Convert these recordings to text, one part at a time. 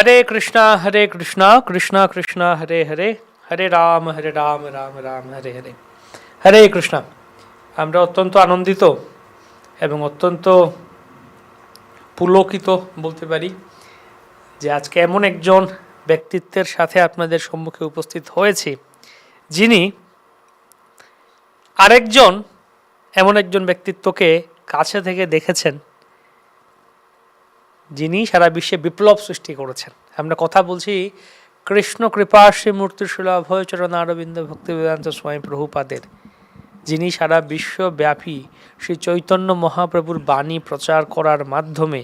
Hare Krishna, Krishna Krishna, Hare Hare, Hare Ram, Ram Ram, Hare Hare. হরে কৃষ্ণ। আমরা অত্যন্ত আনন্দিত এবং অত্যন্ত পুলকিত বলতে পারি যে আজকে এমন একজন ব্যক্তিত্বের সাথে আপনাদের সম্মুখে উপস্থিত হয়েছি যিনি আরেকজন এমন একজন ব্যক্তিত্বকে কাছে থেকে দেখেছেন যিনি সারা বিশ্বে বিপ্লব সৃষ্টি করেছেন। আমরা কথা বলছি কৃষ্ণ কৃপা শ্রীমূর্তি শিলা অভয়চরণ অরবিন্দ ভক্তিবেদান্ত স্বামী প্রভুপাদের, যিনি সারা বিশ্বব্যাপী শ্রী চৈতন্য মহাপ্রভুর বাণী প্রচার করার মাধ্যমে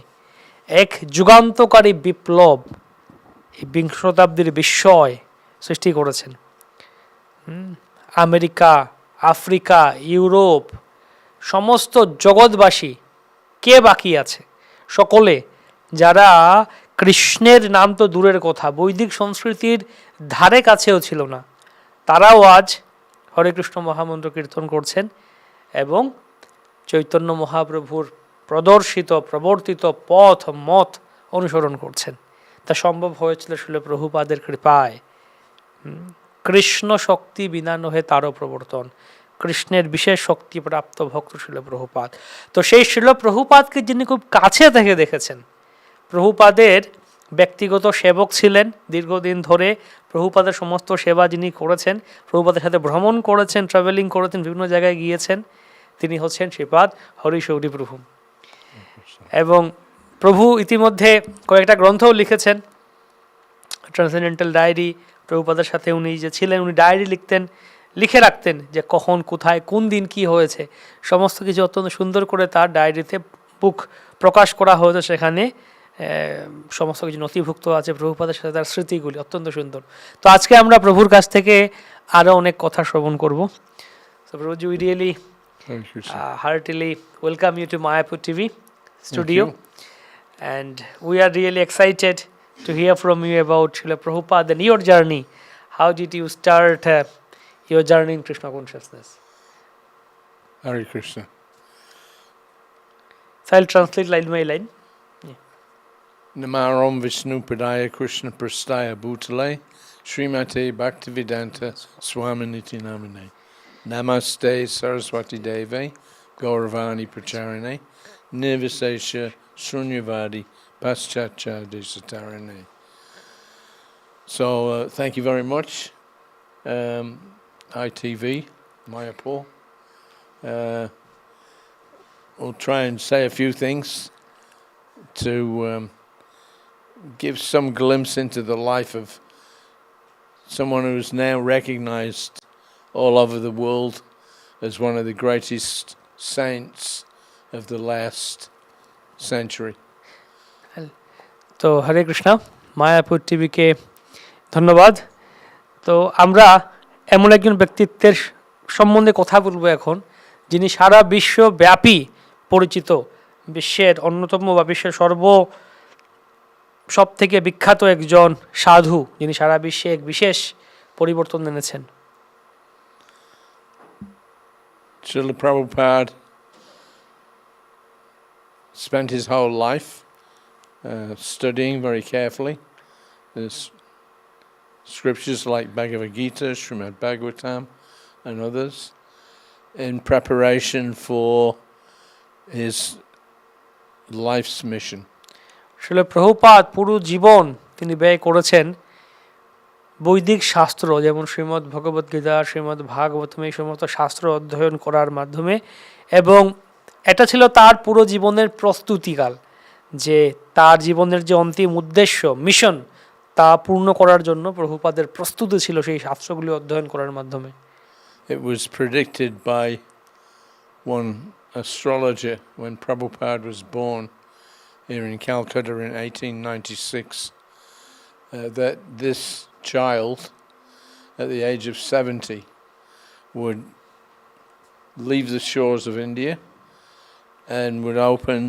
এক যুগান্তকারী বিপ্লব এই বিংশ শতাব্দীর বিস্ময় সৃষ্টি করেছেন। আমেরিকা, আফ্রিকা, ইউরোপ, সমস্ত জগৎবাসী কে বাকি আছে? সকলে যারা কৃষ্ণের নাম তো দূরের কথা, বৈদিক সংস্কৃতির ধারে কাছেও ছিল না, তারাও আজ হরে কৃষ্ণ মহামন্ত্র কীর্তন করছেন এবং চৈতন্য মহাপ্রভুর প্রদর্শিত প্রবর্তিত পথ মত অনুসরণ করছেন। তা সম্ভব হয়েছিল শিল প্রভুপাদের কৃপায়। কৃষ্ণ শক্তি বিনা নহে তারও প্রবর্তন, কৃষ্ণের বিশেষ শক্তি প্রাপ্ত ভক্ত শিল প্রভুপাদ। তো সেই শিল প্রভুপাদকে যিনি খুব কাছে থেকে দেখেছেন, প্রভুপাদের ব্যক্তিগত সেবক ছিলেন দীর্ঘদিন ধরে, প্রভুপাদের সমস্ত সেবা যিনি করেছেন, প্রভুপাদের সাথে ভ্রমণ করেছেন, ট্রাভেলিং করেছেন, বিভিন্ন জায়গায় গিয়েছেন, তিনি হচ্ছেন শ্রীপাদ হরিশৌরী প্রভু। এবং প্রভু ইতিমধ্যে কয়েকটা গ্রন্থও লিখেছেন। ট্রান্সেন্ডেন্টাল ডায়েরি, প্রভুপাদের সাথে উনি যে ছিলেন, উনি ডায়েরি লিখতেন, লিখে রাখতেন যে কখন কোথায় কোন দিন কি হয়েছে, সমস্ত কিছু অত্যন্ত সুন্দর করে তার ডায়েরিতে বুক প্রকাশ করা হয়েছে। সেখানে সমস্ত কিছু নথিভুক্ত আছে প্রভুপাদের সাথে তার স্মৃতিগুলি, অত্যন্ত সুন্দর। তো আজকে আমরা প্রভুর কাছ থেকে আরও অনেক কথা শ্রবণ করব। So Prabhuji, we really heartily welcome you to Mayapur TV studio, and we are really excited to hear from you about Srila Prabhupada and your journey. How did you start your journey in Krishna consciousness? Hare Krishna. So I'll translate line by line. Namaram Vishnu Padaya Krishna Prastaya Bhutale Srimate Bhaktivedanta Swaminiti Namine Namaste Saraswati Deve Gauravani Pracharine Nirvisesha Shunyavadi Paschatcha Desatarine. So thank you very much, ITV, Mayapur. We'll try and say a few things to give some glimpse into the life of someone who is now recognized all over the world as one of the greatest saints of the last century. তো হরে কৃষ্ণ, মায়াপুর টিভিকে ধন্যবাদ। তো আমরা এমন একজন ব্যক্তিত্বের সম্বন্ধে কথা বলবো এখন, যিনি সারা বিশ্বব্যাপী পরিচিত, বিশ্বের অন্যতম বা বিশ্বের সব থেকে বিখ্যাত একজন সাধু, যিনি সারা বিশ্বে এক বিশেষ পরিবর্তন এনেছেন। Srila Prabhupada spent his whole life studying very carefully the scriptures like Bhagavad Gita, Srimad Bhagavatam and others in preparation for his life's mission. শিল প্রভুপাদ পুরো জীবন তিনি ব্যয় করেছেন বৈদিক শাস্ত্র, যেমন শ্রীমদ্ ভগবদ গীতা, শ্রীমদ্ ভাগবতম, এই সমস্ত শাস্ত্র অধ্যয়ন করার মাধ্যমে। এবং এটা ছিল তার পুরো জীবনের প্রস্তুতিকাল, যে তার জীবনের যে অন্তিম উদ্দেশ্য, মিশন, তা পূর্ণ করার জন্য প্রভুপাদের প্রস্তুতি ছিল সেই শাস্ত্রগুলি অধ্যয়ন করার মাধ্যমে। It was predicted by one astrologer when Prabhupada was born here in Calcutta in 1896 that this child at the age of 70 would leave the shores of India and would open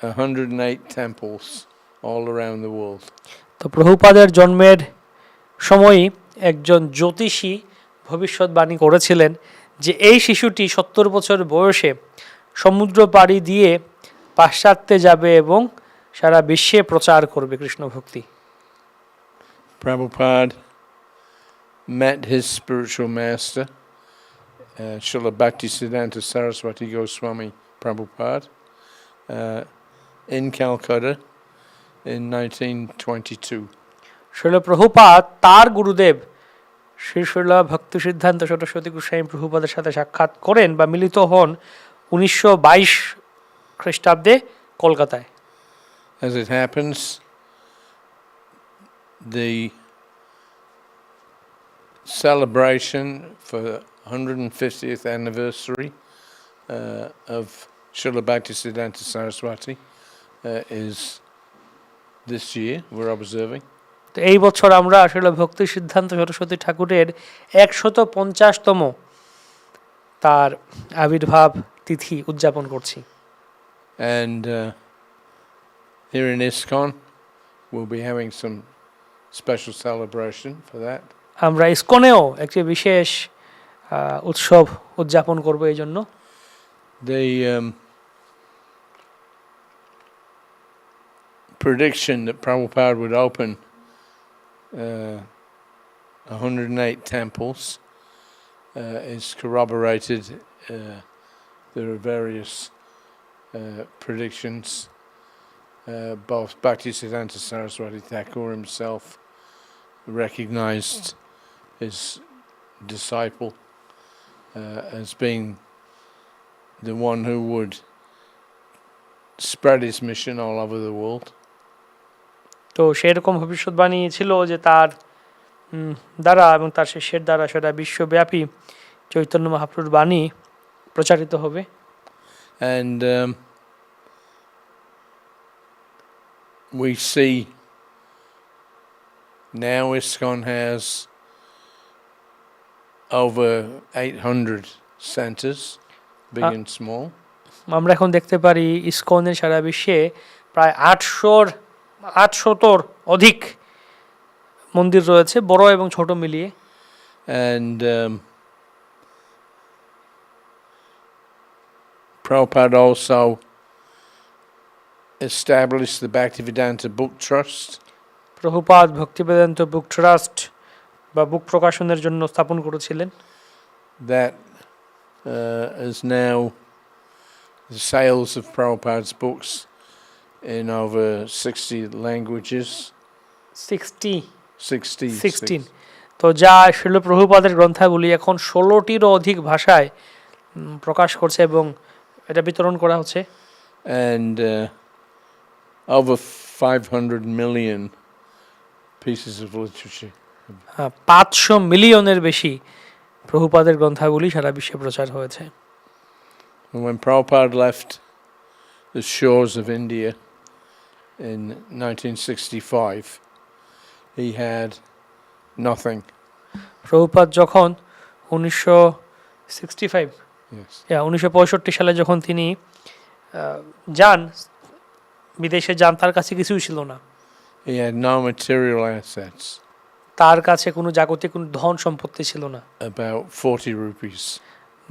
108 temples all around the world. তো প্রভুপাদের জন্মের সময়ই একজন জ্যোতিষী ভবিষ্যৎবাণী করেছিলেন যে এই শিশুটি 70 বছর বয়সে সমুদ্র পাড়ি দিয়ে পাশ্চাত্যে যাবে এবং সারা বিশ্বে প্রচার করবে কৃষ্ণ ভক্তি। Prabhupada met his spiritual master, Srila Bhaktisiddhanta Saraswati Goswami Prabhupada, in Calcutta in 1922. Srila Prabhupada তার গুরুদেব শ্রী শ্রীলা ভক্তি সিদ্ধান্ত সরস্বতী গোস্বামী প্রভুপাদের সাথে সাক্ষাৎ করেন বা মিলিত হন 1922 খ্রিস্টাব্দে কলকাতায়। As it happens, the celebration for 150th anniversary of Srila Bhaktisiddhanta Saraswati is this year, we're observing. তো এই বছর আমরা আসলে ভক্তি সিদ্ধান্ত সরস্বতী ঠাকুরের 150তম তার আবির্ভাব তিথি উদযাপন করছি। And here in ISKCON, we'll be having some special celebration for that. আমরা ইসকনেও একটি বিশেষ উৎসব উদযাপন করব এই জন্য। The prediction that Prabhupada would open 108 temples is corroborated. There are various predictions. Both Bhaktisiddhanta Saraswati Thakur himself recognized his disciple as being the one who would spread his mission all over the world. তো সেরকম ভবিষ্যৎবাণী ছিল যে তার দ্বারা এবং তার শিষ্যের দ্বারা সেটা বিশ্বব্যাপী চৈতন্য মহাপ্রভুর বাণী প্রচারিত হবে। And we see now ISKCON has over 800 centers, big and small. আমরা এখন দেখতে পারি ইসকনের সারা বিশ্বে প্রায় 800 অধিক মন্দির রয়েছে, বড় এবং ছোট মিলিয়ে। And Prabhupada also established the Bhaktivedanta Book Trust. Prabhupada Bhaktivedanta book trust বা বুক প্রকাশনের জন্য স্থাপন করেছিলেন। That is now the sales of Prabhupada's books in over 60 languages. 16. তো যা শ্রীল প্রভুপাদের গ্রন্থাবলী এখন 16টিরও অধিক ভাষায় প্রকাশ করছে এবং এটা বিতরণ করা হচ্ছে। And over 500 million pieces of literature. 500 মিলিয়নের বেশি প্রভুপাদের গ্রন্থাবলী সারা বিশ্বে প্রচার হয়েছে। When Prabhupada left the shores of India in 1965, he had nothing. Prabhupada যখন 1965 সালে যখন তিনি যান বিদেশে যান, তার কাছে কিছুই ছিল না। He had no material assets. তার কাছে কোনো জাগতিক কোনো ধন সম্পত্তি ছিল না। About 40 rupees.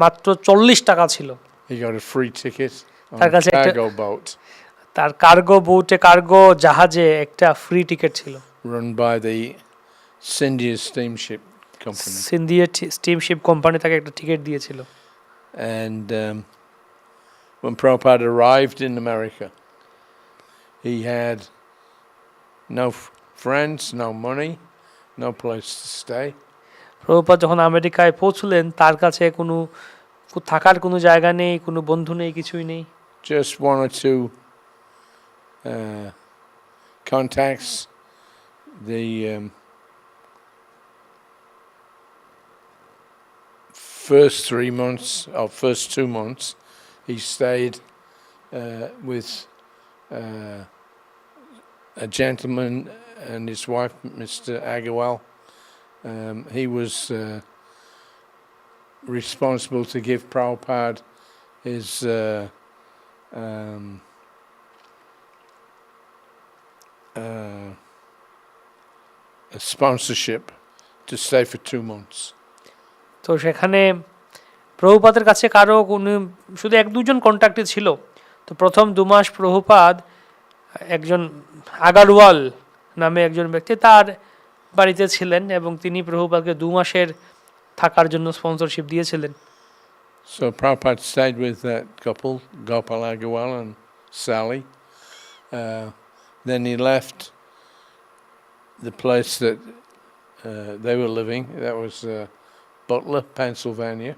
মাত্র 40 টাকা ছিল। He got a free ticket on তার a কাছে cargo boat. তার কার্গো বোটে কার্গো জাহাজে একটা ফ্রি টিকিট ছিল। Run by the Scindia Steamship Company. Scindia steamship company তাকে একটা টিকিট দিয়েছিল। And when Prabhupada arrived in America, he had no friends, no money, no place to stay. Prabhupada যখন আমেরিকায় পৌঁছলেন, তার কাছে কোনো থাকার কোনো জায়গা নেই, কোনো বন্ধু নেই, কিছুই নেই। Just one or two contacts. The first 3 months, or first 2 months, he stayed with a gentleman and his wife, Mr. Agarwal. He was responsible to give Prabhupada his a sponsorship to stay for 2 months. তো সেখানে প্রভুপাদের কাছে কারো কোনো শুধু 1-2 জন কন্ট্যাক্টে ছিল। তো প্রথম 2 মাস প্রভুপাদ একজন আগারওয়াল নামে একজন ব্যক্তি তার বাড়িতে ছিলেন এবং তিনি প্রভুপাদকে 2 মাসের থাকার জন্য স্পন্সরশিপ দিয়েছিলেন। So Prabhupada stayed with that couple, Gopal Agarwal and Sally. Then he left the place that they were living. That was Butler, Pennsylvania.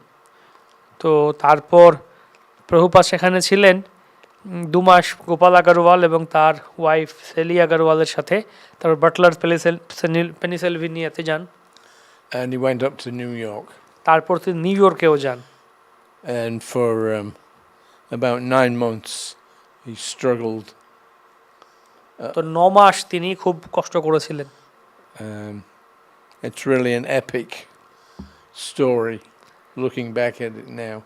তো তারপর প্রভুপাদ সেখানে ছিলেন 2 মাস গোপাল আগারওয়াল এবং তার ওয়াইফ সেলি আগারওয়ালের সাথে। তারপর বাটলার পেনিসিলভেনিয়াতে যান। And he went up to New York. তারপর তিনি নিউ ইয়র্কেও যান। And for about 9 months he struggled. তো 9 মাস তিনি খুব কষ্ট করেছিলেন। It's really an epic story looking back at it now.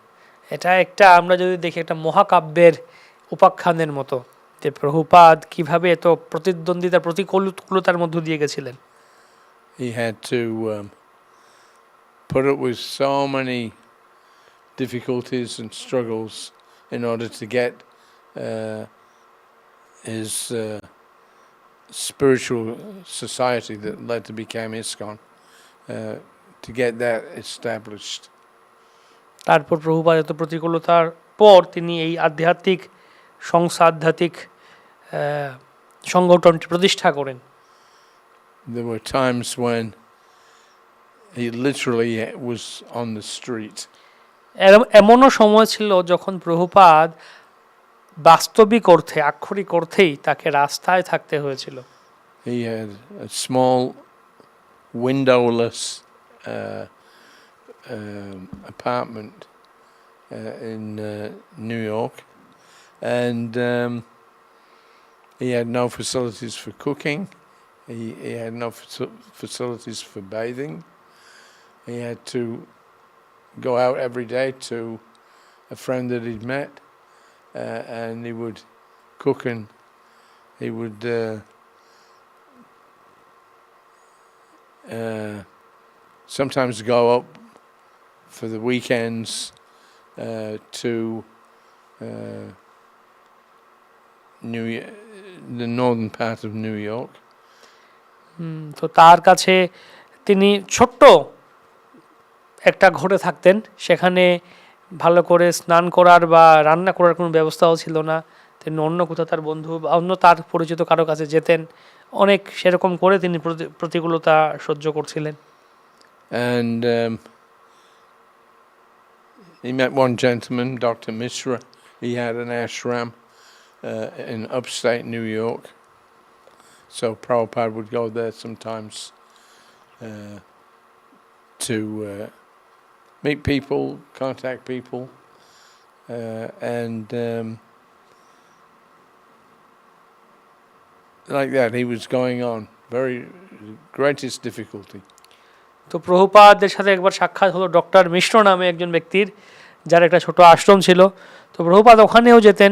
এটা একটা আমরা যদি দেখি একটা মহাকাব্যের উপাখ্যানের মতো যে প্রভুপাদ কিভাবে এত প্রতিদ্বন্দ্বিতা প্রতিকূলতার মধ্য দিয়ে গেছিলেন। He had to put up with so many difficulties and struggles in order to get his spiritual society that later became ISKCON, to get that established. তারপর প্রভুপাদ এত প্রতিকূলতার পর তিনি এই আধ্যাত্মিক আধ্যাত্মিক সংগঠনটি প্রতিষ্ঠা করেন। There were times when he literally was on the street. এমনও সময় ছিল যখন প্রভুপাদ বাস্তবিক অর্থে আক্ষরিক অর্থেই তাকে রাস্তায় থাকতে হয়েছিল। He had a small windowless apartment in New York, and he had no facilities for cooking. He had no facilities for bathing. He had to go out every day to a friend that he'd met, and he would cook, and he would sometimes go up for the weekends to the northern part of New York. তো তার কাছে তিনি ছোট্ট একটা ঘরে থাকতেন, সেখানে ভালো করে স্নান করার বা রান্না করার কোনো ব্যবস্থাও ছিল না। তিনি অন্য কোথাও তার বন্ধু বা অন্য তার পরিচিত কারো কাছে যেতেন, অনেক সেরকম করে তিনি প্রতিকূলতা সহ্য করছিলেন। And he met one gentleman, Dr. Mishra. He had an ashram in upstate New York. So Prabhupada would go there sometimes to meet people, contact people, and like that he was going on, very greatest difficulty. তো প্রভুপাদের সাথে একবার সাক্ষাৎ হলো doctor মিশ্র নামে একজন ব্যক্তির, যার একটা ছোট আশ্রম ছিল। তো প্রভুপাদ ওখানেও যেতেন,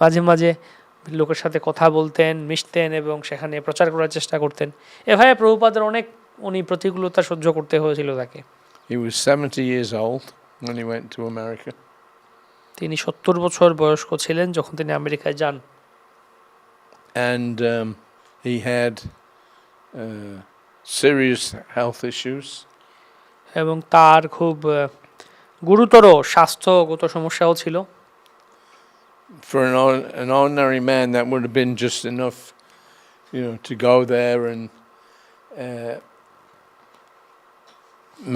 মাঝে মাঝে লোকের সাথে কথা বলতেন, মিশতেন এবং সেখানে প্রচার করার চেষ্টা করতেন। এভাবে প্রভুপাদের অনেক প্রতিকূলতা সহ্য করতে হয়েছিল তাকে। He was 70 years old when he went to America. তিনি 70 বছর বয়স্ক ছিলেন যখন তিনি আমেরিকায় যান। And he had serious health issues. এবং তার খুব গুরুতর স্বাস্থ্যগত সমস্যাও ছিল। For an ordinary man, that would have been just enough, to go there and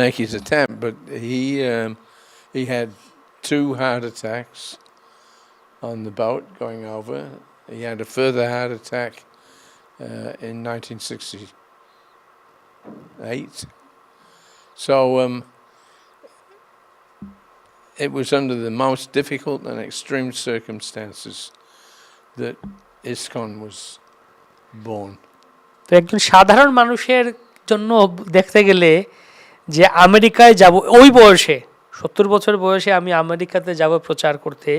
make his attempt. But he had 2 heart attacks on the boat going over. He had a further heart attack in 1968. So it was under the most difficult and extreme circumstances that ISKCON was born. তো একজন সাধারণ মানুষের জন্য দেখতে গেলে যে আমেরিকায় যাব ওই বয়সে, 70 বছর বয়সে আমি আমেরিকাতে যাব প্রচার করতে,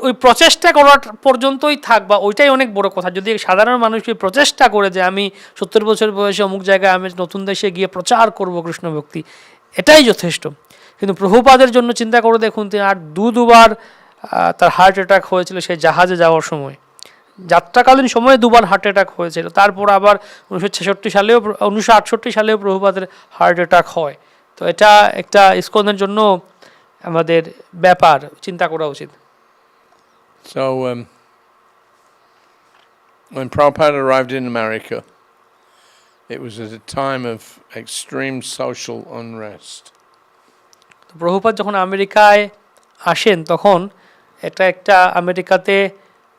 ওই প্রচেষ্টা করার পর্যন্তই থাকবা, ওইটাই অনেক বড় কথা। যদি সাধারণ মানুষ প্রচেষ্টা করে যে আমি 70 বছর বয়সে অমুক জায়গায় আমি নতুন দেশে গিয়ে প্রচার করব কৃষ্ণ ভক্তি, এটাই যথেষ্ট। কিন্তু প্রভুপাদের জন্য চিন্তা করে দেখুন, তিনি আর দুবার তার হার্ট অ্যাটাক হয়েছিল সেই জাহাজে যাওয়ার সময়, যাত্রাকালীন সময়ে দুবার হার্ট অ্যাটাক হয়েছিল, তারপর আবার 1968 সালেও প্রভুপাদের হার্ট অ্যাটাক হয়। তো এটা একটা ইসকনের জন্য আমাদের ব্যাপার, চিন্তা করা উচিত। So when Prabhupada arrived in America, it was at a time of extreme social unrest. তো প্রভুপাদ যখন আমেরিকায় আসেন তখন এটা একটা আমেরিকাতে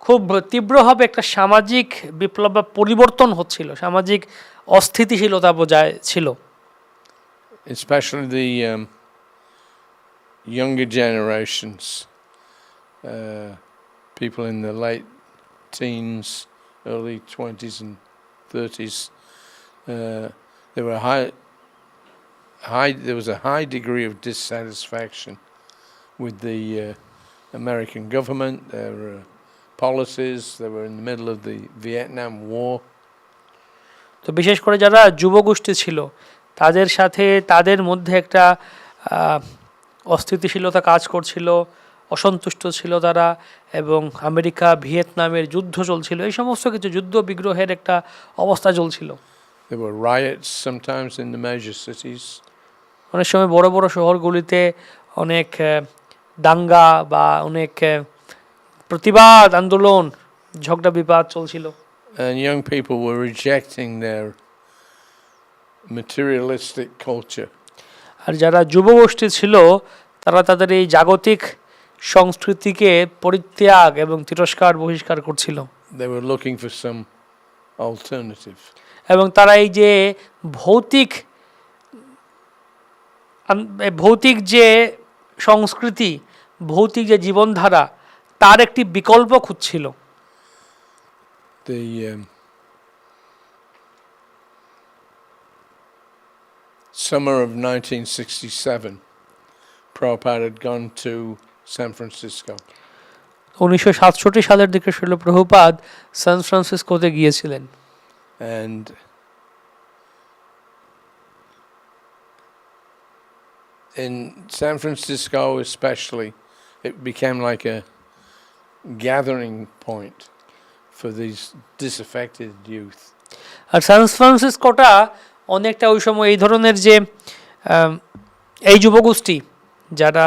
খুব তীব্রভাবে একটা সামাজিক বিপ্লব বা পরিবর্তন হচ্ছিল, সামাজিক অস্থিতিশীলতা বোঝায় ছিল। Especially the younger generations, people in the late teens, early 20s and 30s, there was a high degree of dissatisfaction with the American government, their policies. They were in the middle of the Vietnam War. তো বিশেষ করে যারা যুবগোষ্ঠী ছিল তাদের সাথে তাদের মধ্যে একটা অস্থিতিশীলতা কাজ করছিল, অসন্তুষ্ট ছিল তারা, এবং আমেরিকা ভিয়েতনামের যুদ্ধ চলছিল, এই সমস্ত কিছু যুদ্ধ বিগ্রহের একটা অবস্থা চলছিল। There were riots sometimes in the major cities. অনেক সময় বড় বড় শহরগুলিতে অনেক দাঙ্গা বা অনেক প্রতিবাদ আন্দোলন, ঝগড়া বিবাদ চলছিল। And young people were rejecting their materialistic culture. আর যারা যুবগোষ্ঠী ছিল তারা তাদের এই জাগতিক সংস্কৃতিকে পরিত্যাগ এবং তিরস্কার বহিষ্কার করছিল। They were looking for some alternative. এবং তারা এই যে ভৌতিক যে সংস্কৃতি, ভৌতিক যে জীবনধারা, তার একটি বিকল্প খুঁজছিল। The summer of 1967, Prabhupada had gone to San Francisco. 1967 সালের দিকে শ্রীল প্রভুপাদ সান ফ্রান্সিসকোতে গিয়েছিলেন। And in San Francisco especially, it became like a gathering point for these disaffected youth. আর সান ফ্রান্সিসকোটা অনেকটা ওই সময় এই ধরনের যে এই যুবগোষ্ঠী যারা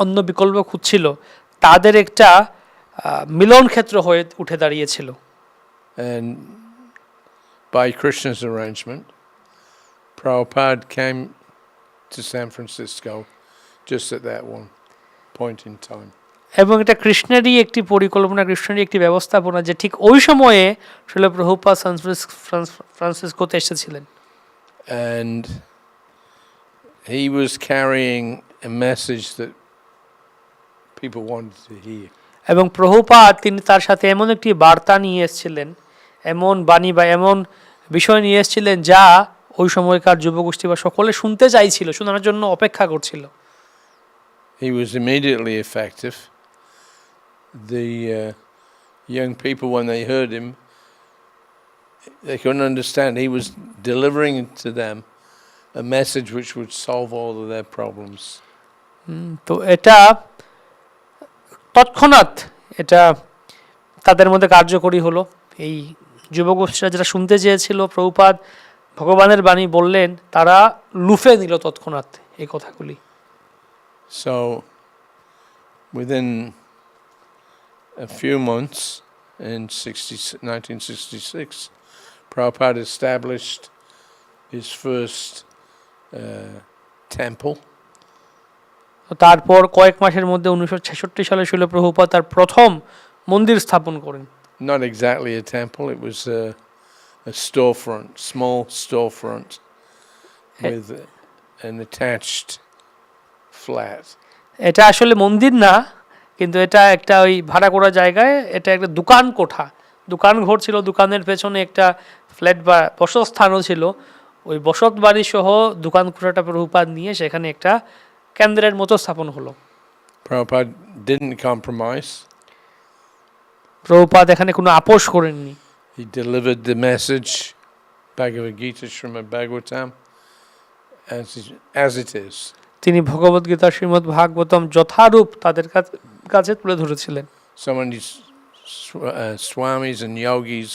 অন্য বিকল্প খুঁজছিল তাদের একটা মিলন ক্ষেত্র হয়ে উঠে দাঁড়িয়েছিল। And by Krishna's arrangement, Prabhupada came to San Francisco just at that one point in time. এবং এটা কৃষ্ণেরই একটি পরিকল্পনা, কৃষ্ণেরই একটি ব্যবস্থাপনা যে ঠিক ওই সময়ে শ্রীল প্রভুপাদ সান ফ্রান্সিসকোতে এসেছিলেন। And he was carrying a message that people wanted to hear. এবং প্রভুপাদ তিনি তার সাথে এমন একটি বার্তা নিয়ে এসেছিলেন, এমন বাণী বা এমন বিষয় নিয়ে এসেছিলেন যা ওই সময়কার যুবগোষ্ঠী বা সকলে শুনতে চাইছিল, শোনার জন্য অপেক্ষা করছিল। He was immediately effective. The young people, when they heard him, they couldn't understand. He was delivering to them a message which would solve all of their problems. তো এটা তৎক্ষণাৎ এটা তাদের মধ্যে কার্যকরী হলো। এই যুবগোষ্ঠীরা যেটা শুনতে চেয়েছিল প্রভুপাদ ভগবানের বাণী বললেন, তারা লুফে নিল তৎক্ষণাৎ এই কথাগুলি। So within a few months in 1966, Prabhupada established his first temple. তারপর কয়েক মাসের মধ্যে 1966 সালে শ্রীল প্রভুপাদ তার প্রথম মন্দির স্থাপন করেন। Not exactly a temple, it was a storefront, small storefront with an attached flat. এটা আসলে মন্দির না, কিন্তু এটা একটা ওই ভাড়া করা জায়গায় এটা একটা দোকান কোঠা, দোকান ঘর ছিল, দোকানের পেছনে একটা ফ্ল্যাট বা বসতস্থানও ছিল। ওই বসত বাড়ি সহ দোকান কোঠাটা প্রভুপাদ নিয়ে সেখানে একটা কেন্দ্রের মতো স্থাপন হলো। Prabhupada didn't compromise. প্রভুপাদ এখানে কোনো আপোষ করেননি। He delivered the message, Bhagavad Gita, Srimad Bhagavatam, as it is. তিনি ভগবদ্গীতা শ্রীমদ্ ভাগবতম যথারূপ তাদের কাছে তুলে ধরেছিলেন। So when he swamis and yogis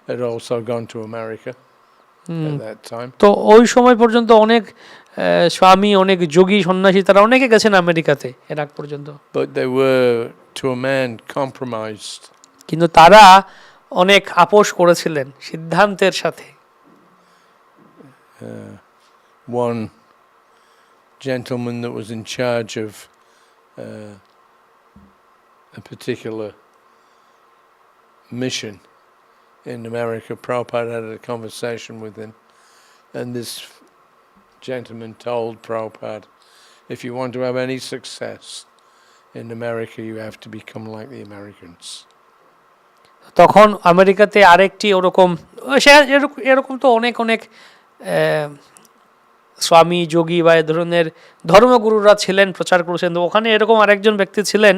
had also gone to America at that time. তো ওই সময় পর্যন্ত অনেক স্বামী, অনেক যোগী, সন্ন্যাসী তারা অনেকে গেছেন আমেরিকাতে এর আগ পর্যন্ত। But they were, to a man, compromised. কিন্তু তারা অনেক আপোষ করেছিলেন সিদ্ধান্তের সাথে। One gentleman that was in charge of a particular mission in America, Prabhupada had a conversation with him, and this gentleman told Prabhupada, if you want to have any success in America, you have to become like the Americans. তখন আমেরিকাতে আরেকটি ওরকম এরকম তো অনেক অনেক স্বামী, যোগী বা এ ধরনের ধর্মগুরুরা ছিলেন, প্রচার করেছেন। তো ওখানে এরকম আরেকজন ব্যক্তি ছিলেন।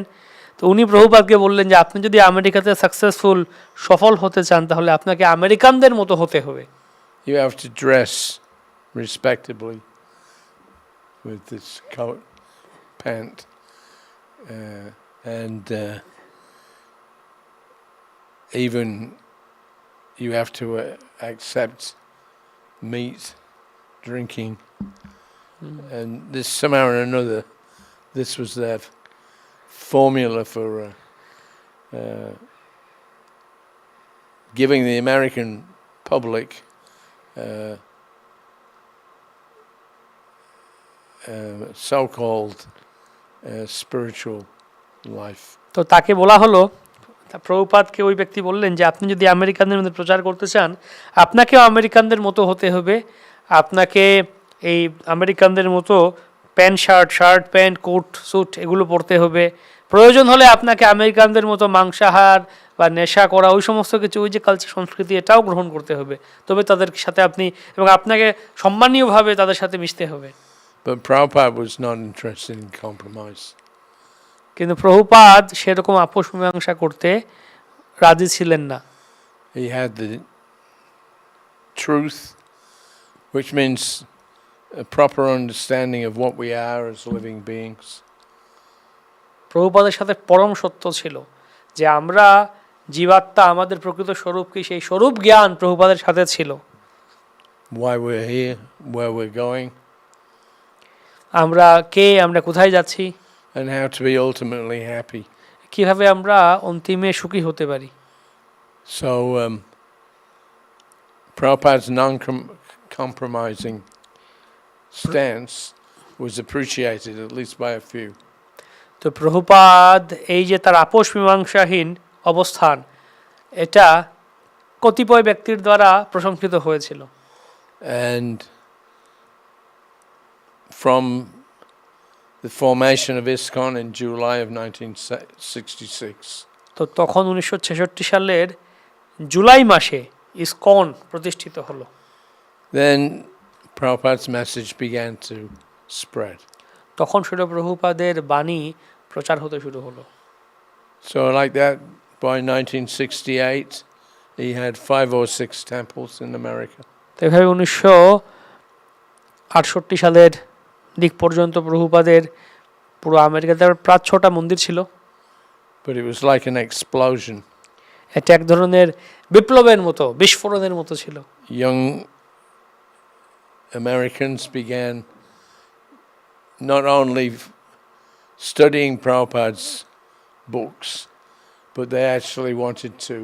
তো উনি প্রভুপাদকে বললেন যে আপনি যদি আমেরিকাতে সাকসেসফুল, সফল হতে চান, তাহলে আপনাকে আমেরিকানদের মতো হতে হবে। You have to dress respectably with this coat, pant, and even you have to accept meat, drinking, and this somehow or another, this was their formula for giving the American public so-called spiritual life. তো তাকে বলা হলো, প্রভুপাদকে ওই ব্যক্তি বললেন যে আপনি যদি আমেরিকানদের মধ্যে প্রচার করতে চান, আপনাকেও আমেরিকানদের মতো হতে হবে। আপনাকে এই আমেরিকানদের মতো শার্ট প্যান্ট, কোট, স্যুট এগুলো পরতে হবে। প্রয়োজন হলে আপনাকে আমেরিকানদের মতো মাংসাহার বা নেশা করা, ওই সমস্ত কিছু, ওই যে কালচার, সংস্কৃতি, এটাও গ্রহণ করতে হবে। তবে তাদের সাথে আপনি, এবং আপনাকে সম্মানীয়ভাবে তাদের সাথে মিশতে হবে। But Prabhupada was not interested in compromise. কিন্তু প্রভুপাদ সেরকম আপোষ মীমাংসা করতে রাজি ছিলেন না। He had the truth, which means a proper understanding of what we are as living beings. প্রভুপাদের সাথে পরম সত্য ছিল যে আমরা জীবাত্মা, আমাদের প্রকৃত স্বরূপ কি, সেই স্বরূপ জ্ঞান প্রভুপাদের সাথে ছিল। Why we're here, where we're going, আমরা কে, আমরা কোথায় যাচ্ছি, and how to be ultimately happy. কিভাবে আমরা অন্তিমে সুখী হতে পারি। So Prabhupada's non-compromising stance was appreciated, at least by a few. তো প্রভুপাদ এই যে তার আপোষ মীমাংসাহীন অবস্থান, এটা কতিপয় ব্যক্তির দ্বারা প্রশংসিত হয়েছিল। And from the formation of ISKCON in July of 1966, তো তখন 1966 সালের জুলাই মাসে ইসকন প্রতিষ্ঠিত হলো। then Prabhupada's message began to spread. তখন শ্রীল প্রভুপাদের বাণী প্রচার হতে শুরু হলো। So like that, by 1968, he had 5 or 6 temples in America. তো এভাবে 1968 সালের দিক পর্যন্ত প্রভুপাদের পুরো আমেরিকাতে প্রায় 6টা মন্দির ছিল। But it was like an explosion. এটা এক ধরনের বিপ্লবের মতো, বিস্ফোরণের মতো ছিল। Young Americans began not only studying Prabhupada's books, but they actually wanted to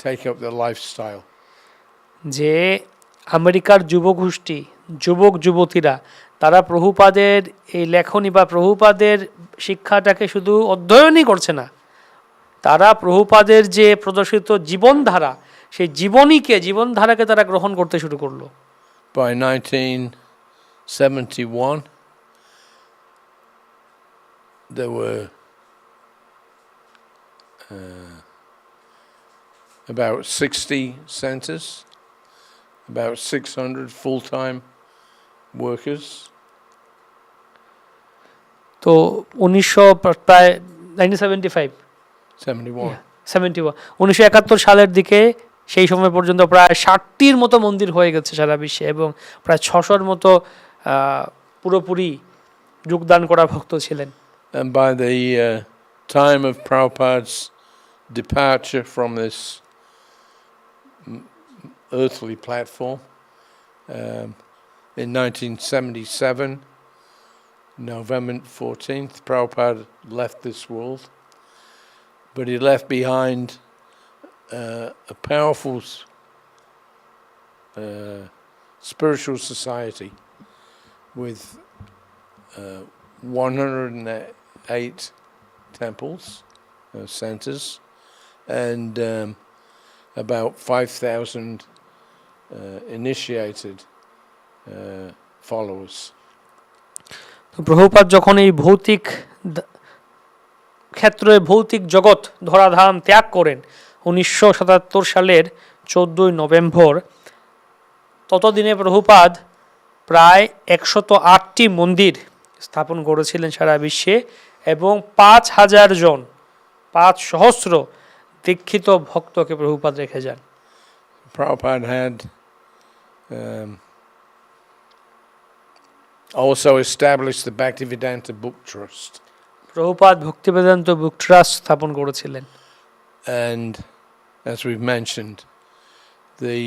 take up the lifestyle. যে আমেরিকার যুবগোষ্ঠী, যুবক যুবতীরা, তারা প্রভুপাদের এই লেখনী বা প্রভুপাদের শিক্ষাটাকে শুধু অধ্যয়নই করছে না, তারা প্রভুপাদের যে প্রদর্শিত জীবনধারা, সেই জীবনধারাকে তারা গ্রহণ করতে শুরু করলো। By 1971, there were about 60 centers, about 600 full-time workers. তো 1971 সালের দিকে, সেই সময় পর্যন্ত প্রায় 60টির মতো মন্দির হয়ে গেছে সারা বিশ্বে, এবং প্রায় 600-র মতো পুরোপুরি যোগদান করা ভক্ত ছিলেন। And by the time of Prabhupada's departure from this earthly platform. In 1977, November 14th, Prabhupada left this world, but he left behind a powerful spiritual society with 108 temples, centers, and about 5,000 initiated followers. তো প্রভুপাদ যখন এই ভৌতিক ক্ষেত্রে ভৌতিক জগৎ ধরাধাম ত্যাগ করেন 1977 সালের 14 নভেম্বর, ততদিনে প্রভুপাদ প্রায় 108টি মন্দির স্থাপন করেছিলেন সারা বিশ্বে এবং 5,000 জন 5,000 দীক্ষিত ভক্তকে প্রভুপাদ রেখে যান। Prabhupada had also established the Bhaktivedanta Book Trust. Prabhupada Bhaktivedanta book trust স্থাপন করেছিলেন। And as we've mentioned, the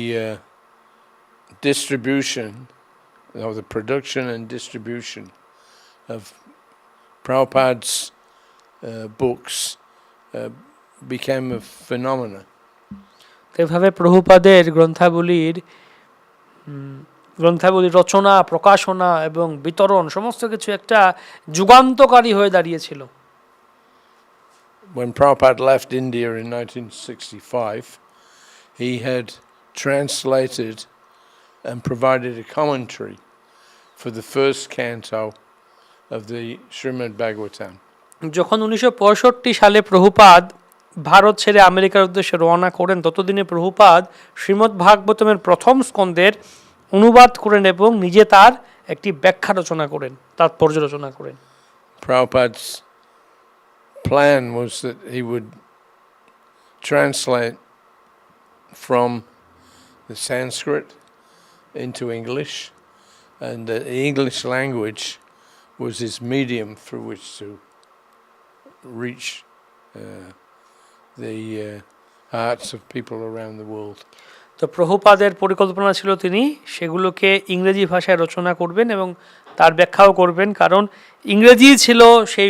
distribution, or the production and distribution of Prabhupada's books became a phenomenon. এভাবে প্রভুপাদের গ্রন্থাবলীর রচনা, প্রকাশনা এবং বিতরণ সমস্ত কিছু একটা যুগান্তকারী হয়ে দাঁড়িয়েছিল। When Prabhupada left India in 1965, he had translated and provided a commentary for the first canto of the Srimad Bhagavatam. যখন 1965 সালে প্রভুপাদ ভারত ছেড়ে আমেরিকার উদ্দেশ্যে রওনা করেন, ততদিনে প্রভুপাদ শ্রীমদ্ ভাগবতমের প্রথম স্কন্ধের অনুবাদ করেন এবং নিজে তার একটি ব্যাখ্যা রচনা করেন, তাৎপর্য রচনা করেন। Prabhupada's plan was that he would translate from the Sanskrit into English, and the English language was his medium through which to reach the hearts of people around the world. তো প্রভুপাদের পরিকল্পনা ছিল তিনি সেগুলোকে ইংরেজি ভাষায় রচনা করবেন এবং তার ব্যাখ্যাও করবেন, কারণ ইংরেজি ছিল সেই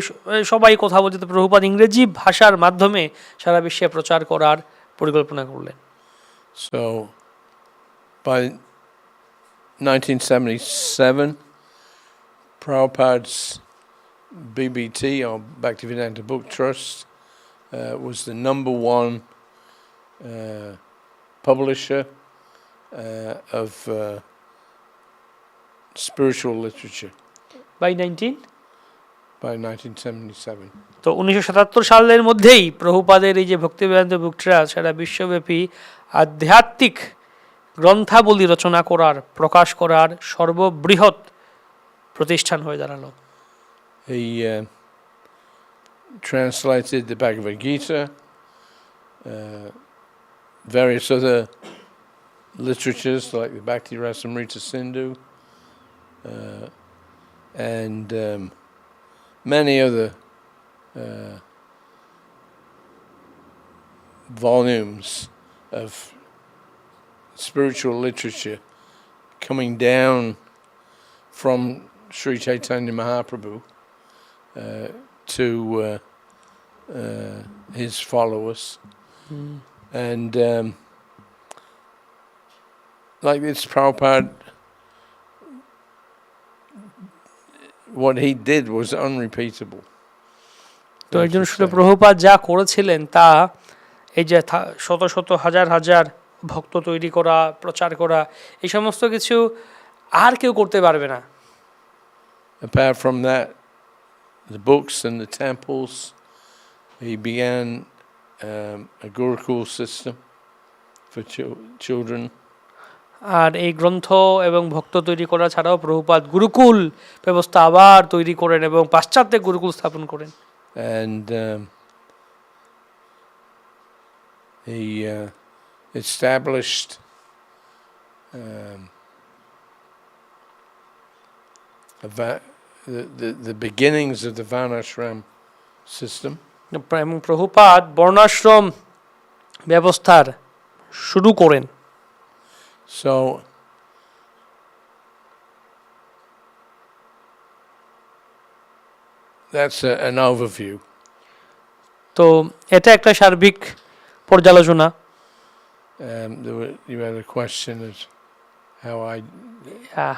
সবাই কথা বলতে, তো প্রভুপাদ ইংরেজি ভাষার মাধ্যমে সারা বিশ্বে প্রচার করার পরিকল্পনা করলেন। So by 1977, Prabhupada's BBT, or Bhaktivedanta Book Trust, was the number one publisher of spiritual literature. By 1977. তো 1977 সালের মধ্যেই প্রভুপাদের এই যে ভক্তিবেদান্ত বুক ট্রাস্ট সারা বিশ্বব্যাপী আধ্যাত্মিক গ্রন্থাবলী রচনা করার, প্রকাশ করার সর্ববৃহৎ প্রতিষ্ঠান হয়ে দাঁড়ালো। He translated the Bhagavad Gita, various other literatures like the Bhakti Rasamrita Sindhu, and many other volumes of spiritual literature coming down from Sri Chaitanya Mahaprabhu to his followers. And like this, Prabhupada, what he did was unrepeatable. তো একজন শ্রীল প্রভুপাদ যা করেছিলেন তা এই যে শত শত হাজার হাজার ভক্ত তৈরি করা, প্রচার করা, এই সমস্ত কিছু আর কেউ করতে পারবে না। Apart from that, the books and the temples, he began a Gurukul system for children. আর এই গ্রন্থ এবং ভক্ত তৈরি করা ছাড়াও প্রভুপাদ গুরুকুল ব্যবস্থা আবার তৈরি করেন এবং পাশ্চাত্যে গুরুকুল স্থাপন করেন। And he established the beginnings of the Varnashram system. এবং প্রভুপাদ বর্ণাশ্রম ব্যবস্থার শুরু করেন। So that's an overview. তো এটা একটা সার্বিক পর্যালোচনা। You had a question as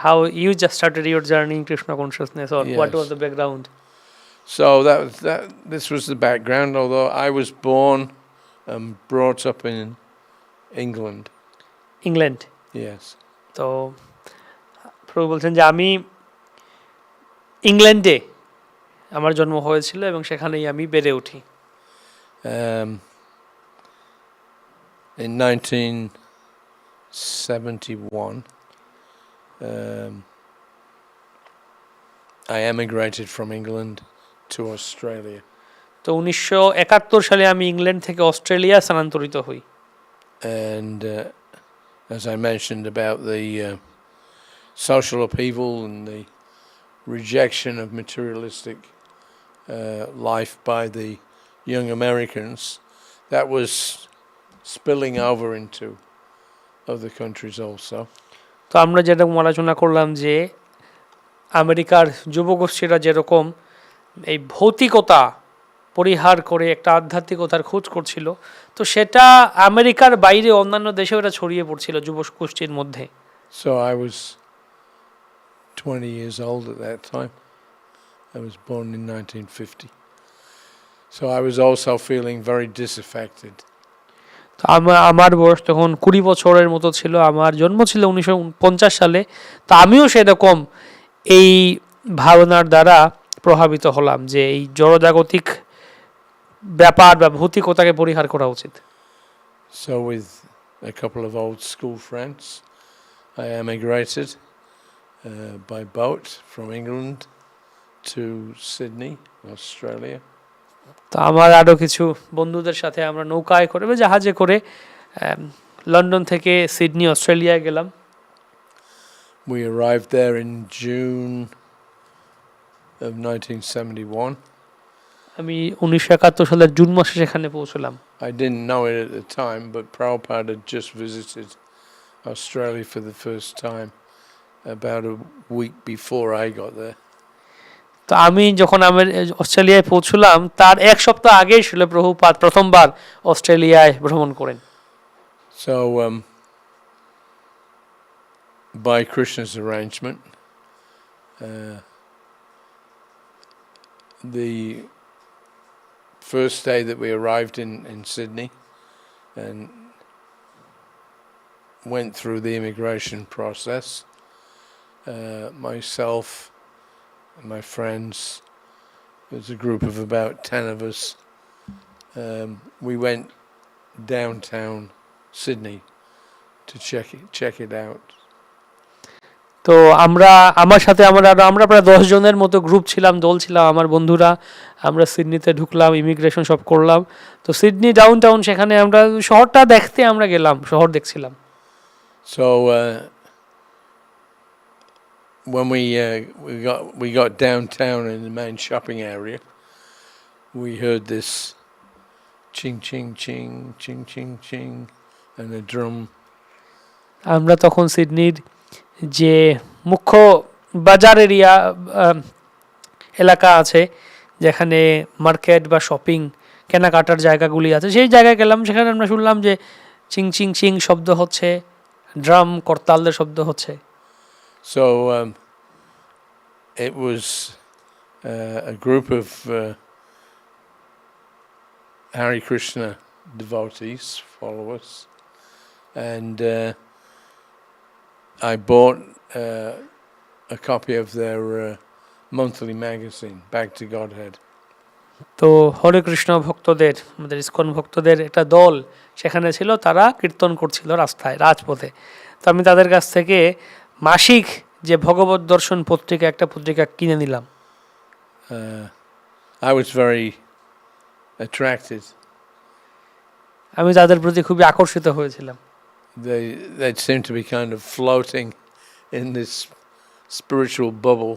How you just started your journey in Krishna consciousness, or what Yes. was the background? So this was the background, although I was born and brought up in England. England. Yes. তো প্রভু বলছেন যে আমি ইংল্যান্ডে আমার জন্ম হয়েছিল এবং সেখানেই আমি বেড়ে উঠি। In 1971, I emigrated from England to Australia. তো 1971 সালে আমি ইংল্যান্ড থেকে অস্ট্রেলিয়া স্থানান্তরিত হই। And as I mentioned about the social upheaval and the rejection of materialistic life by the young Americans, that was spilling over into other countries also. তো আমরা যেরকম আলোচনা করলাম যে আমেরিকার যুবগোষ্ঠীরা যেরকম এই ভৌতিকতা পরিহার করে একটা আধ্যাত্মিকতার খোঁজ করছিল, তো সেটা আমেরিকার বাইরে অন্যান্য দেশেও এটা ছড়িয়ে পড়ছিল যুবগোষ্ঠীর মধ্যে। So I was 20 years old at that time. I was born in 1950. So I was also feeling very disaffected. তো আমার বয়স তখন 20 বছরের মতো ছিল, আমার জন্ম ছিল 1950 সালে। তো আমিও সেরকম এই ভাবনার দ্বারা প্রভাবিত হলাম যে এই জড়জাগতিক ব্যাপার বা ভৌতিকতাকে পরিহার করা উচিত। So with a couple of old school friends, I emigrated by boat from England to Sydney, Australia. তো আমার আরও কিছু বন্ধুদের সাথে আমরা নৌকায় করে বা জাহাজে করে লন্ডন থেকে সিডনি অস্ট্রেলিয়ায় গেলাম। We arrived there in June of 1971. আমি 1971 সালের জুন মাসে সেখানে পৌঁছলাম। I didn't know it at the time, but Prabhupada had just visited Australia for the first time about a week before I got there. তো আমি যখন অস্ট্রেলিয়ায় পৌঁছলাম তার এক সপ্তাহ আগেই শ্রীল প্রভুপাদ প্রথমবার অস্ট্রেলিয়ায় ভ্রমণ করেন। So by Krishna's arrangement, the first day that we arrived in Sydney and went through the immigration process, myself and my friends, there's a group of about 10 of us, we went downtown Sydney to check it out. তো আমার সাথে আমরা প্রায় 10 জনের মতো group ছিলাম, দল ছিলাম আমার বন্ধুরা। আমরা সিডনিতে ঢুকলাম, ইমিগ্রেশন সব করলাম। তো সিডনি ডাউনটাউন সেখানে আমরা শহরটা দেখতে আমরা গেলাম, শহর দেখছিলাম। So when we got downtown in the main shopping area, we heard this ching ching ching ching ching ching and a drum. আমরা তখন সিডনির যে মুখ্য বাজার এলাকা আছে যেখানে মার্কেট বা শপিং কেনাকাটার জায়গাগুলি আছে, সেই জায়গায় গেলাম। সেখানে আমরা শুনলাম যে চিং চিং চিং শব্দ হচ্ছে, ড্রাম করতালদের শব্দ হচ্ছে। So it was a group of Hare Krishna devotees, followers, and I bought a copy of their monthly magazine, Back to Godhead. তো হরে কৃষ্ণ ভক্তদের, আমাদের ইসকন ভক্তদের একটা দল সেখানে ছিল, তারা কীর্তন করছিল রাস্তায়, রাজপথে। তো আমি তাদের কাছ থেকে মাসিক যে ভগবত দর্শন পত্রিকা, একটা পত্রিকা কিনে নিলাম। I was very attracted. আমি তাদের প্রতি খুবই আকর্ষিত হয়েছিলাম। They seemed to be kind of floating in this spiritual bubble.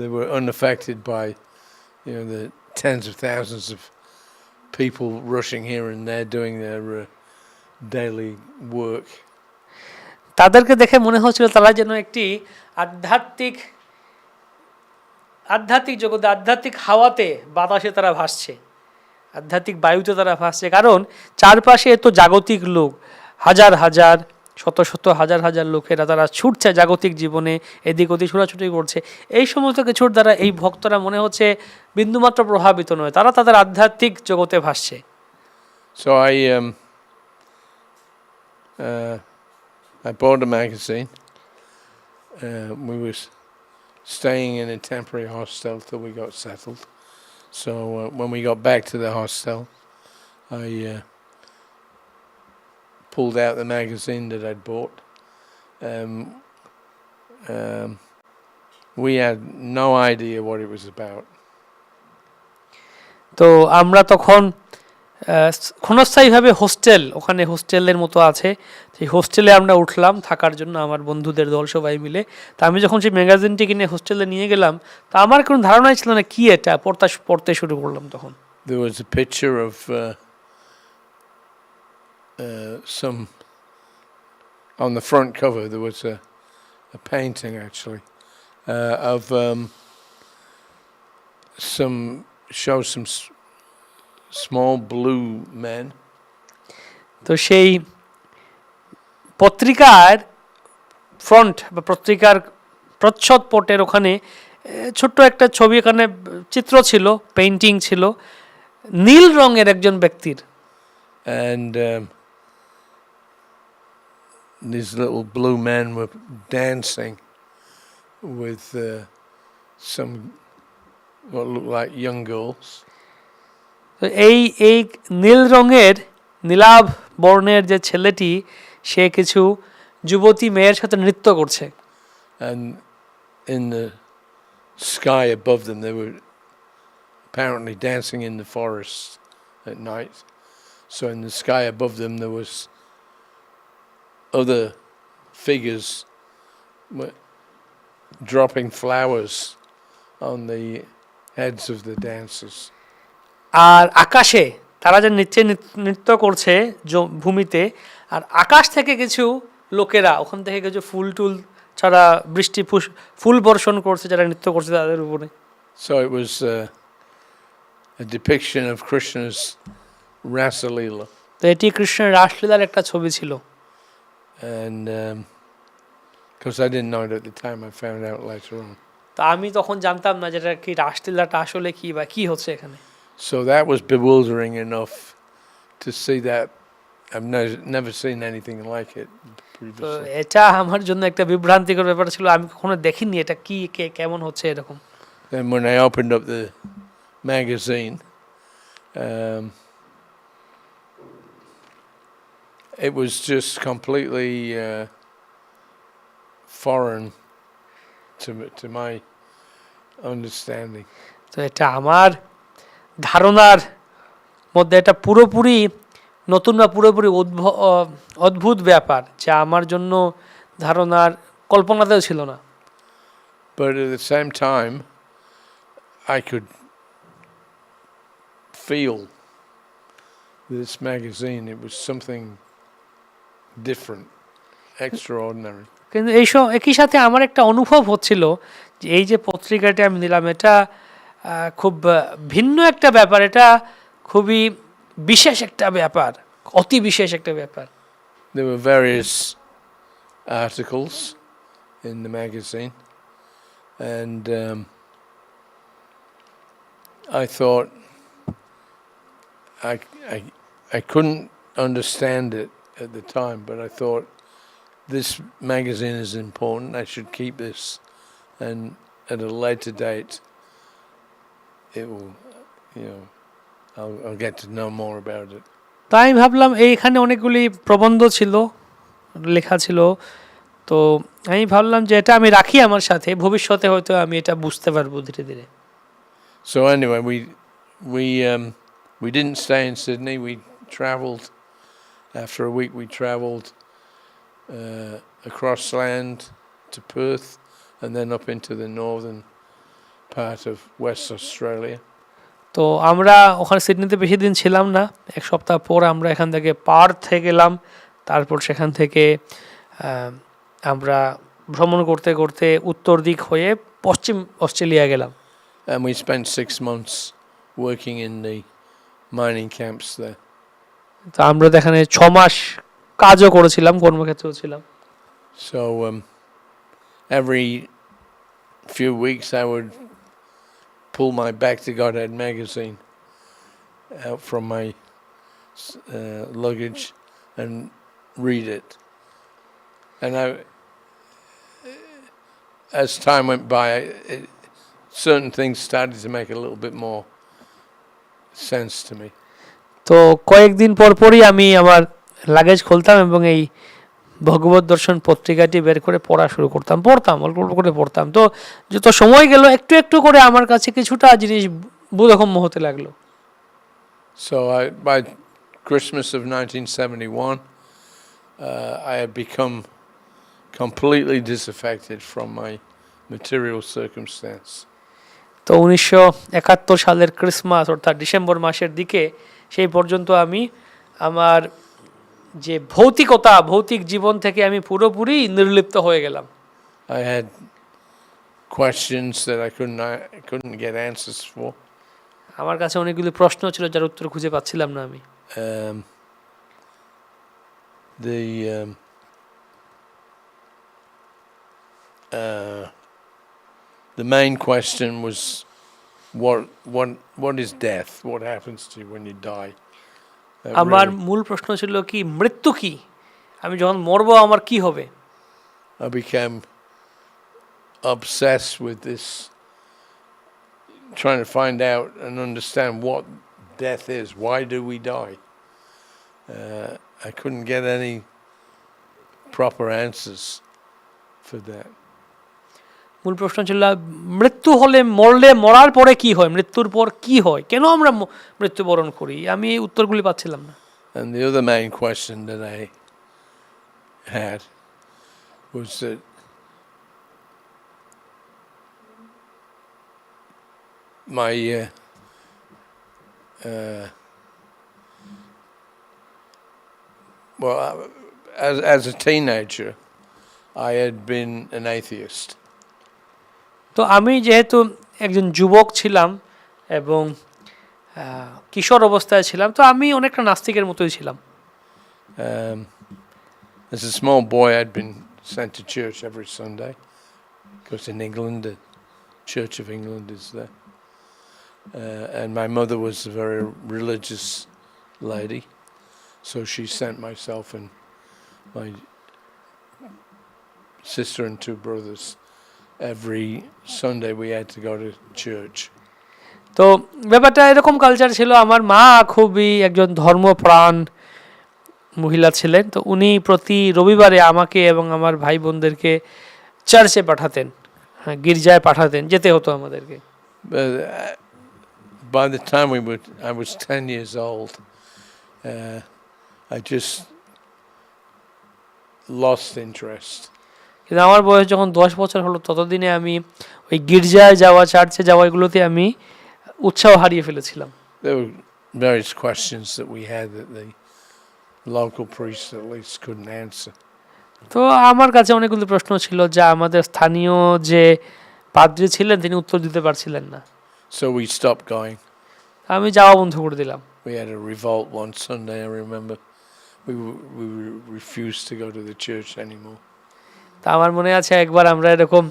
They were unaffected by, the tens of thousands of people rushing here and there doing their daily work. তাদেরকে দেখে মনে হচ্ছিল তারা যেন একটি আধ্যাত্মিক জগতে, আধ্যাত্মিক হাওয়াতে, বাতাসে তারা ভাসছে, আধ্যাত্মিক বায়ুতে তারা ভাসছে। কারণ চারপাশে এত জাগতিক লোক, হাজার হাজার, শত শত, হাজার হাজার লোকেরা তারা ছুটছে জাগতিক জীবনে, এদিক ওদিক ছোটাছুটি করছে। এই সমস্ত কিছুর দ্বারা এই ভক্তরা মনে হচ্ছে বিন্দুমাত্র প্রভাবিত নয়, তারা তাদের আধ্যাত্মিক জগতে ভাসছে। So I bought a magazine. We were staying in a temporary hostel till we got settled. So when we got back to the hostel, I pulled out the magazine that I'd bought. We had no idea what it was about. তো আমরা তখন ক্ষণস্থায়ীভাবে ওখানে হোস্টেলের মতো আছে, সেই হোস্টেলে আমরা উঠলাম থাকার জন্য আমার বন্ধুদের দল সবাই মিলে। তা আমি যখন সেই ম্যাগাজিনটি কিনে হোস্টেলে নিয়ে গেলাম, তা আমার কোনো ধারণাই ছিল না কি এটা, পড়তে শুরু করলাম তখন। There was a picture of some on the front cover. There was a painting actually of some small blue men. তো সেই পত্রিকার ফ্রন্ট বা পত্রিকার প্রচ্ছদ পটের ওখানে ছোট্ট একটা ছবি, এখানে চিত্র ছিল, পেইন্টিং ছিল নীল রঙের একজন ব্যক্তির। And these little blue men were dancing with some what looked like young girls. তো এই নীল রঙের, নীলাভ বর্ণের যে ছেলেটি, সে কিছু যুবতী মেয়ের সাথে নৃত্য করছে। And in the sky above them, they were apparently dancing in the forest at night. So in the sky above them, there was other figures dropping flowers on the heads of the dancers. আর আকাশে তারা যে নিচে নৃত্য করছে ভূমিতে, আর আকাশ থেকে কিছু লোকেরা ওখান থেকে কিছু ফুল টুল ছাড়া বৃষ্টি ফুল বর্ষণ করছে যারা নৃত্য করছে তাদের উপরে। So it was a depiction of Krishna's Rasa Leela. তো এটি কৃষ্ণের রাসলীলার একটা ছবি ছিল। And because I didn't know it at the time, I found out later on. তা আমি তখন জানতাম না যেটা কি রাসলীলাটা আসলে কি বা কি হচ্ছে এখানে। So that was bewildering enough to see that. I've never seen anything like it তো previously. এটা আমার জন্য একটা বিভ্রান্তিকর ব্যাপার ছিল, আমি কখনো দেখিনি এটা কি কেমন হচ্ছে এরকম। Then when I opened up the magazine, it was just completely foreign to my understanding. তো এটা আমার ধারণার মধ্যে এটা পুরোপুরি নতুন বা পুরোপুরি অদ্ভুত ব্যাপার, যা আমার জন্য ধারণার কল্পনাতেও ছিল না। But at the same time, I could feel this magazine. It was something different, extraordinary. কিন্তু একই সাথে আমার একটা অনুভব হচ্ছিল যে এই যে পত্রিকাটি আমি নিলাম, এটা খুব ভিন্ন একটা ব্যাপার, এটা খুবই বিশেষ একটা ব্যাপার, অতি বিশেষ একটা ব্যাপার। There were various articles in the magazine, and I thought I couldn't understand it at the time, but I thought this magazine is important. I should keep this, and at a later date, it will, I'll get to know more about it. তাই আমি ভাবলাম এইখানে অনেকগুলি প্রবন্ধ ছিল, লেখা ছিল, তো আমি ভাবলাম যে এটা আমি রাখি আমার সাথে, ভবিষ্যতে হয়তো আমি এটা বুঝতে পারবো ধীরে ধীরে। So anyway, we didn't stay in Sydney. We travelled. After a week, we travelled across land to Perth, and then up into the northern part of West Australia. তো আমরা ওখানে সিডনিতে বেশি দিন ছিলাম না, এক সপ্তাহ পর আমরা এখান থেকে পার্থে গেলাম, তারপর সেখান থেকে আমরা ভ্রমণ করতে করতে উত্তর দিক হয়ে পশ্চিম অস্ট্রেলিয়া গেলাম। And we spent 6 months working in the mining camps there. তো আমরা তো এখানে 6 মাস কাজও করেছিলাম, কর্মক্ষেত্রেও ছিলাম। So every few weeks I would pull my Back to Godhead magazine out from my luggage and read it. And as time went by, certain things started to make a little bit more sense to me. তো কয়েকদিন পর পরই আমি আমার luggage খুলতাম এবং এই ভগবত দর্শন পত্রিকাটি বের করে পড়া শুরু করতাম, অল্প অল্প করে পড়তাম। তো যত সময় গেল একটু একটু করে আমার কাছে কিছুটা জিনিস বোধগম্য হতে লাগলো। So by Christmas of 1971, I had become completely disaffected from my material circumstance. তো 1971 সালের ক্রিসমাস অর্থাৎ ডিসেম্বর মাসের দিকে সেই পর্যন্ত আমি আমার যে ভৌতিক জীবন থেকে আমি পুরোপুরি নির্লিপ্ত হয়ে গেলাম। I had questions that I couldn't get answers for. আমার কাছে অনেকগুলো প্রশ্ন ছিল যার উত্তর খুঁজে পাচ্ছিলাম না আমি। The main question was what is death? What happens to you when you die? আমার মূল প্রশ্ন ছিল কি মৃত্যু কি, আমি যখন মরবো আমার কি হবে। I became obsessed with this, trying to find out and understand what death is. Why do we die? I couldn't get any proper answers for that. মূল প্রশ্ন ছিল মৃত্যু হলে মরার পরে কি হয়, মৃত্যুর পর কি হয়, কেন আমরা মৃত্যুবরণ করি, আমি এই উত্তরগুলি পাচ্ছিলাম না। And the other main question that I had was that my as a teenager I had been an atheist. তো আমি যেহেতু একজন যুবক ছিলাম এবং কিশোর অবস্থায় ছিলাম, তো আমি অনেকটা নাস্তিকের মতোই ছিলাম। As a small boy I'd been sent to church every Sunday because in England the Church of England is there, and my mother was a very religious lady, so she sent myself and my sister and 2 brothers every Sunday we had to go to church. তো ব্যাপারটা এরকম culture ছিল, আমার মা খুবই একজন ধর্মপ্রাণ মহিলা ছিলেন, তো উনি প্রতি রবিবারে আমাকে এবং আমার ভাই বোনদেরকে চার্চে পাঠাতেন, গির্জায় পাঠাতেন, যেতে হতো আমাদেরকে। But by the time I was 10 years old, I just lost interest. কিন্তু আমার বয়স যখন 10 বছর হলো ততদিনে আমি ওই গির্জায় যাওয়া, চার্চে যাওয়া এগুলোতে আমি উৎসাহ হারিয়ে ফেলেছিলাম। There were various questions that we had that the local priests at least couldn't answer. তো আমার কাছে অনেকগুলো প্রশ্ন ছিল যা আমাদের স্থানীয় যে পাদ্রী ছিলেন তিনি উত্তর দিতে পারছিলেন না। So we stopped going. আমি যাওয়া বন্ধ করে দিলাম। We had a revolt one Sunday, I remember. We refused to go to the church anymore. তা আমার মনে আছে একবার আমরা এরকম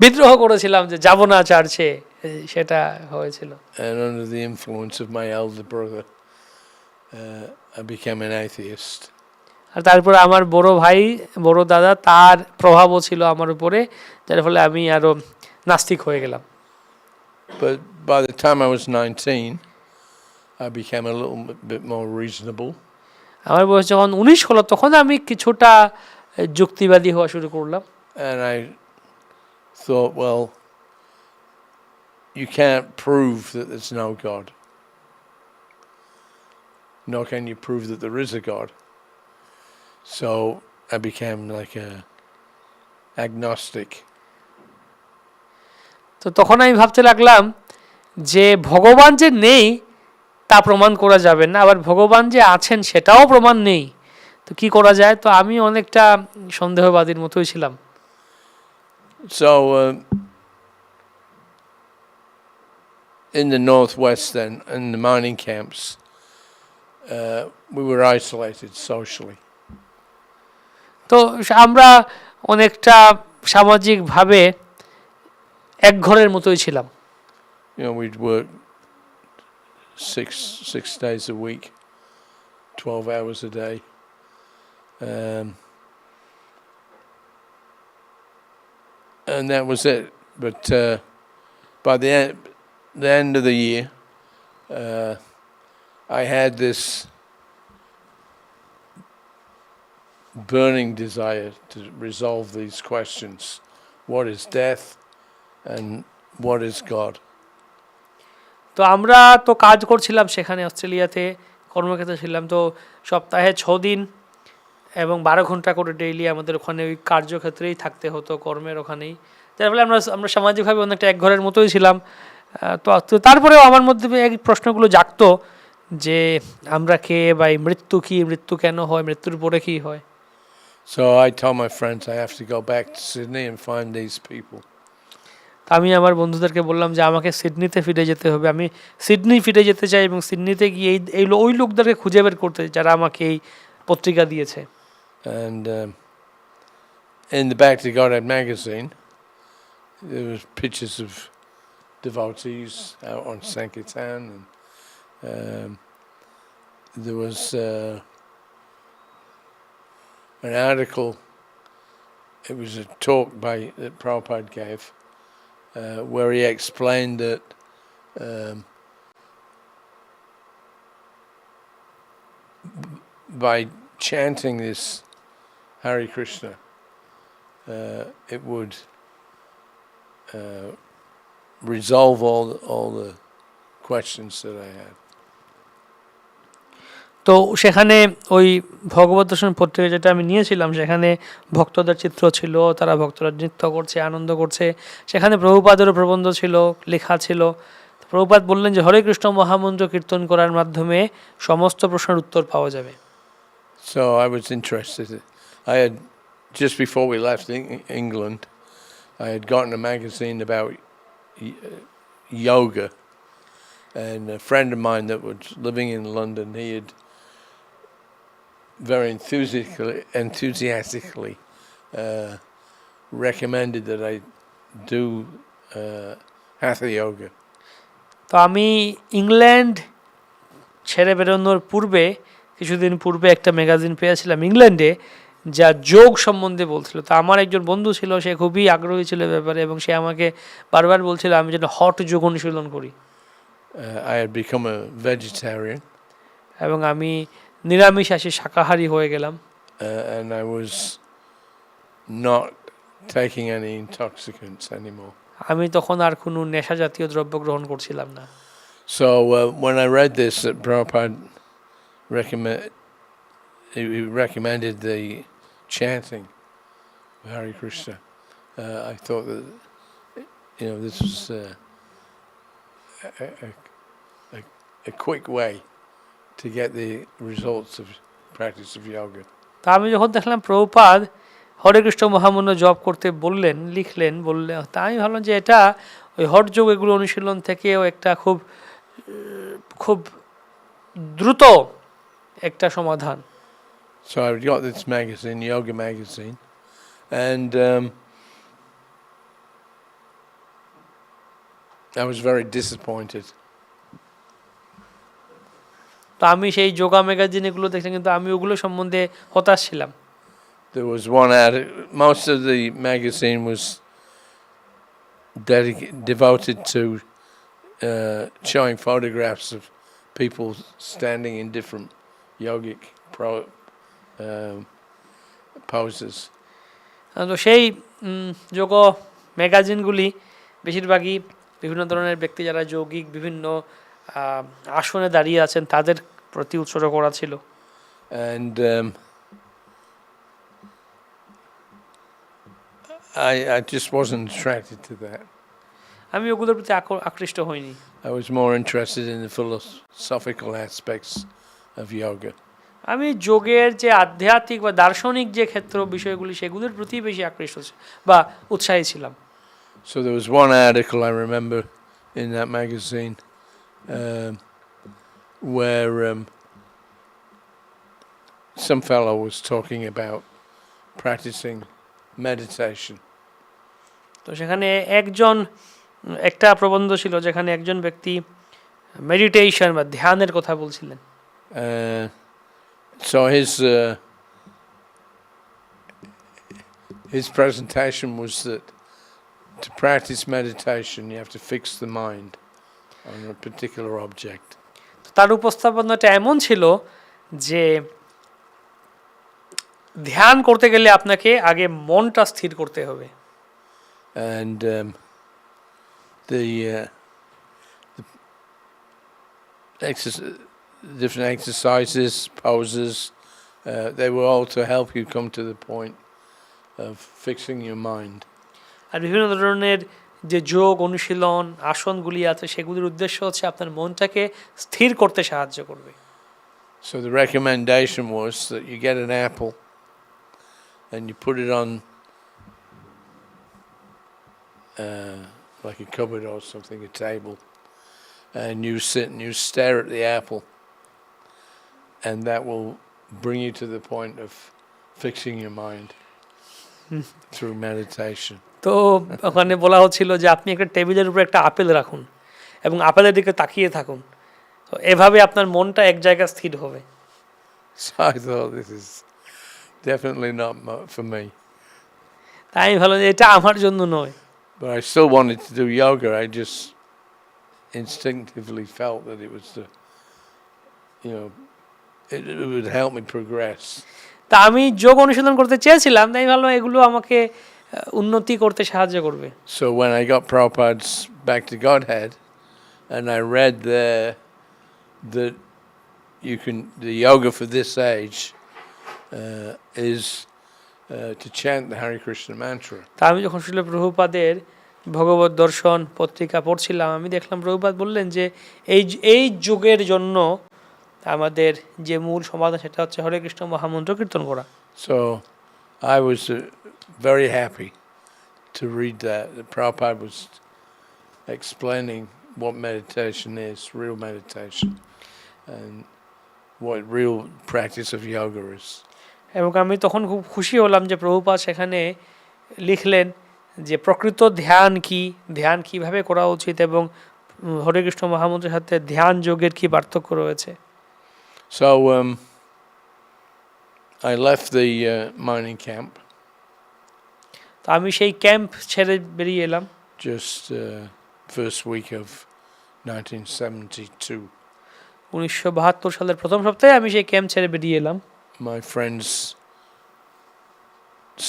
বিদ্রোহ করেছিলাম যে যাব না চার্চে, সেটা হয়েছিল। And under the influence of my elder brother, I became an atheist. আর তারপর আমার বড় দাদা, তার প্রভাবও ছিল আমার উপরে, যার ফলে আমি আরো নাস্তিক হয়ে গেলাম। But by the time I was 19, I became a little bit more reasonable. আমার বয়স যখন 19 হলো তখন আমি কিছুটা যুক্তিবাদী হওয়া শুরু করলাম। And I thought, well, you can't prove that there's no God. Nor can you prove that there is a God. So I became like a agnostic. তো তখন আমি ভাবতে লাগলাম যে ভগবান যে নেই তা প্রমাণ করা যাবে না, আবার ভগবান যে আছেন সেটাও প্রমাণ নেই, তো কি করা যায়? তো আমি অনেকটা সন্দেহবাদীর মতোই ছিলাম। So in the northwest then, in the mining camps, we were isolated socially. তো আমরা অনেকটা সামাজিকভাবে এক ঘরের মতোই ছিলাম। You know, we'd work six days a week, 12 hours a day. And that was it. But by the end of the year, I had this burning desire to resolve these questions. What is death and what is God? তো আমরা তো কাজ করছিলাম সেখানে অস্ট্রেলিয়াতে, কর্মক্ষেত্রে ছিলাম, তো সপ্তাহে 6 দিন এবং 12 ঘন্টা করে ডেইলি আমাদের ওখানে ওই কার্যক্ষেত্রেই থাকতে হতো, কর্মের ওখানেই, যার ফলে আমরা সামাজিকভাবে অনেকটা এক ঘরের মতোই ছিলাম। তো তারপরেও আমার মধ্যে এই প্রশ্নগুলো জাগতো যে আমরা কে, বা মৃত্যু কি, মৃত্যু কেন হয়, মৃত্যুর পরে কি হয়। So I told my friends I have to go back to Sydney and find these people. আমি আমার বন্ধুদেরকে বললাম যে আমাকে সিডনিতে ফিরে যেতে হবে, আমি সিডনি ফিরে যেতে চাই এবং সিডনিতে গিয়ে ওই লোকদেরকে খুঁজে বের করতে যারা আমাকে এই পত্রিকা দিয়েছে। And in the Back to Godhead magazine, there was pictures of devotees out on Sankirtan, and there was an article. It was a talk that Prabhupada gave, where he explained that by chanting this Hare Krishna, it would resolve all the questions that I had. তো সেখানে ওই ভগবত দর্শন পত্রিকা যেটা আমি নিয়েছিলাম, সেখানে ভক্তদের চিত্র ছিল, তারা ভক্তরা নৃত্য করছে, আনন্দ করছে, সেখানে প্রভুপাদেরও প্রবন্ধ ছিল, লেখা ছিল। প্রভুপাদ বললেন যে হরে কৃষ্ণ মহামন্ত্র কীর্তন করার মাধ্যমে সমস্ত প্রশ্নের উত্তর পাওয়া যাবে। So I was interested. I had, just before we left England, I had gotten a magazine about yoga, and a friend of mine that was living in London, he had very enthusiastically recommended that I do hatha yoga. তো আমি England ছেড়ে বেরোনোর পূর্বে, কিছুদিন পূর্বে একটা magazine পেয়েছিলাম ইংল্যান্ডে, যা যোগ সম্বন্ধে বলছিল। তো আমার একজন বন্ধু ছিল, সে খুবই আগ্রহী ছিল ব্যাপারে, এবং সে আমাকে বারবার বলছিল আমি যেন হট যোগ অনুশীলন করি। I had become a vegetarian. এবং আমি নিরামিষাশী শাকাহারী হয়ে গেলাম। And I was not taking any intoxicants anymore. আমি তখন আর কোনো নেশা জাতীয় দ্রব্য গ্রহণ করছিলাম না। So when I read this, that Prabhupada recommended the chanting of Hare Krishna, I thought that this was a quick way to get the results of practice of yoga. তা আমি যখন দেখলাম প্রভুপাদ হরে কৃষ্ণ মহামন্ত্র জপ করতে বললেন, বললেন, তা আমি ভাবলাম যে এটা ওই হট যোগ এগুলো অনুশীলন থেকেও একটা খুব খুব দ্রুত একটা সমাধান। So I got this magazine, yoga magazine, and I was very disappointed. তো আমি সেই যোগা ম্যাগাজিন এগুলো দেখলাম, কিন্তু আমি ওগুলো সম্বন্ধে হতাশ ছিলাম। There was one most of the magazine was devoted to showing photographs of people standing in different yogic poses. তো সেই যোগ ম্যাগাজিনগুলি বেশিরভাগই বিভিন্ন ধরনের ব্যক্তি যারা যৌগিক বিভিন্ন আসনে দাঁড়িয়ে আছেন তাদের প্রতি উৎসর্গ করা ছিল। And I just wasn't attracted to that. আমি ওগুলোর প্রতি আকৃষ্ট হইনি। I was more interested in the philosophical aspects of yoga. আমি যোগের যে আধ্যাত্মিক বা দার্শনিক যে ক্ষেত্র বিষয়গুলি সেগুলোর প্রতি বেশি আকৃষ্ট বা উৎসাহী ছিলাম। So there was one article I remember in that magazine where some fellow was talking about practicing meditation. তো সেখানে একটা প্রবন্ধ ছিল যেখানে একজন ব্যক্তি মেডিটেশন বা ধ্যানের কথা বলছিলেন। So his presentation was that to practice meditation you have to fix the mind on a particular object. তার উপস্থাপনাটা এমন ছিল যে ধ্যান করতে গেলে আপনাকে আগে মনটা স্থির করতে হবে। And the different exercises, poses, they were all to help you come to the point of fixing your mind. আর বিভিন্ন ধরনের যে যোগ অনুশীলন আসনগুলি আছে সেগুলির উদ্দেশ্য হচ্ছে আপনার মনটাকে স্থির করতে সাহায্য করবে। So the recommendation was that you get an apple and you put it on like a cupboard or something, a table, and you sit and you stare at the apple, and that will bring you to the point of fixing your mind through meditation. তো ওখানে বলা হচ্ছিল যে আপনি একটা টেবিলের উপর একটা আপেল রাখুন এবং আপেলের দিকে তাকিয়ে থাকুন, তো এভাবে আপনার মনটা এক জায়গায় স্থির হবে। So I thought this is definitely not for me. তাই আমি ভাবলাম যে এটা আমার জন্য নয়। But I still wanted to do yoga. I just instinctively felt that it was it would help me progress. তা আমি যোগ অনুশীলন করতে চেয়েছিলাম, তাই ভাবলাম এগুলো আমাকে উন্নতি করতে সাহায্য করবে। So when I got Prabhupada's Back to Godhead, and I read there that the yoga for this age is to chant the Hare Krishna mantra. তা আমি যখন শ্রীল প্রভুপাদের ভগবত দর্শন পত্রিকা পড়ছিলাম, আমি দেখলাম প্রভুপাদ বললেন যে এই যুগের জন্য আমাদের যে মূল সমাধান সেটা হচ্ছে হরে কৃষ্ণ মহামন্ত্র কীর্তন করা। So I was very happy to read that Prabhupada was explaining what meditation is, real meditation, and what real practice of yoga is. এবং আমি তখন খুব খুশি হলাম যে প্রভুপাদ সেখানে লিখলেন যে প্রকৃত ধ্যান কি, ধ্যান কিভাবে করা উচিত এবং হরে কৃষ্ণ মহামন্ত্রের সাথে ধ্যান যোগের কি পার্থক্য রয়েছে। So I left the mining camp. তো আমি সেই ক্যাম্প ছেড়ে বেরিয়ে এলাম Just first week of 1972. 1972 সালের প্রথম সপ্তাহে আমি সেই ক্যাম্প ছেড়ে বেরিয়ে এলাম। My friends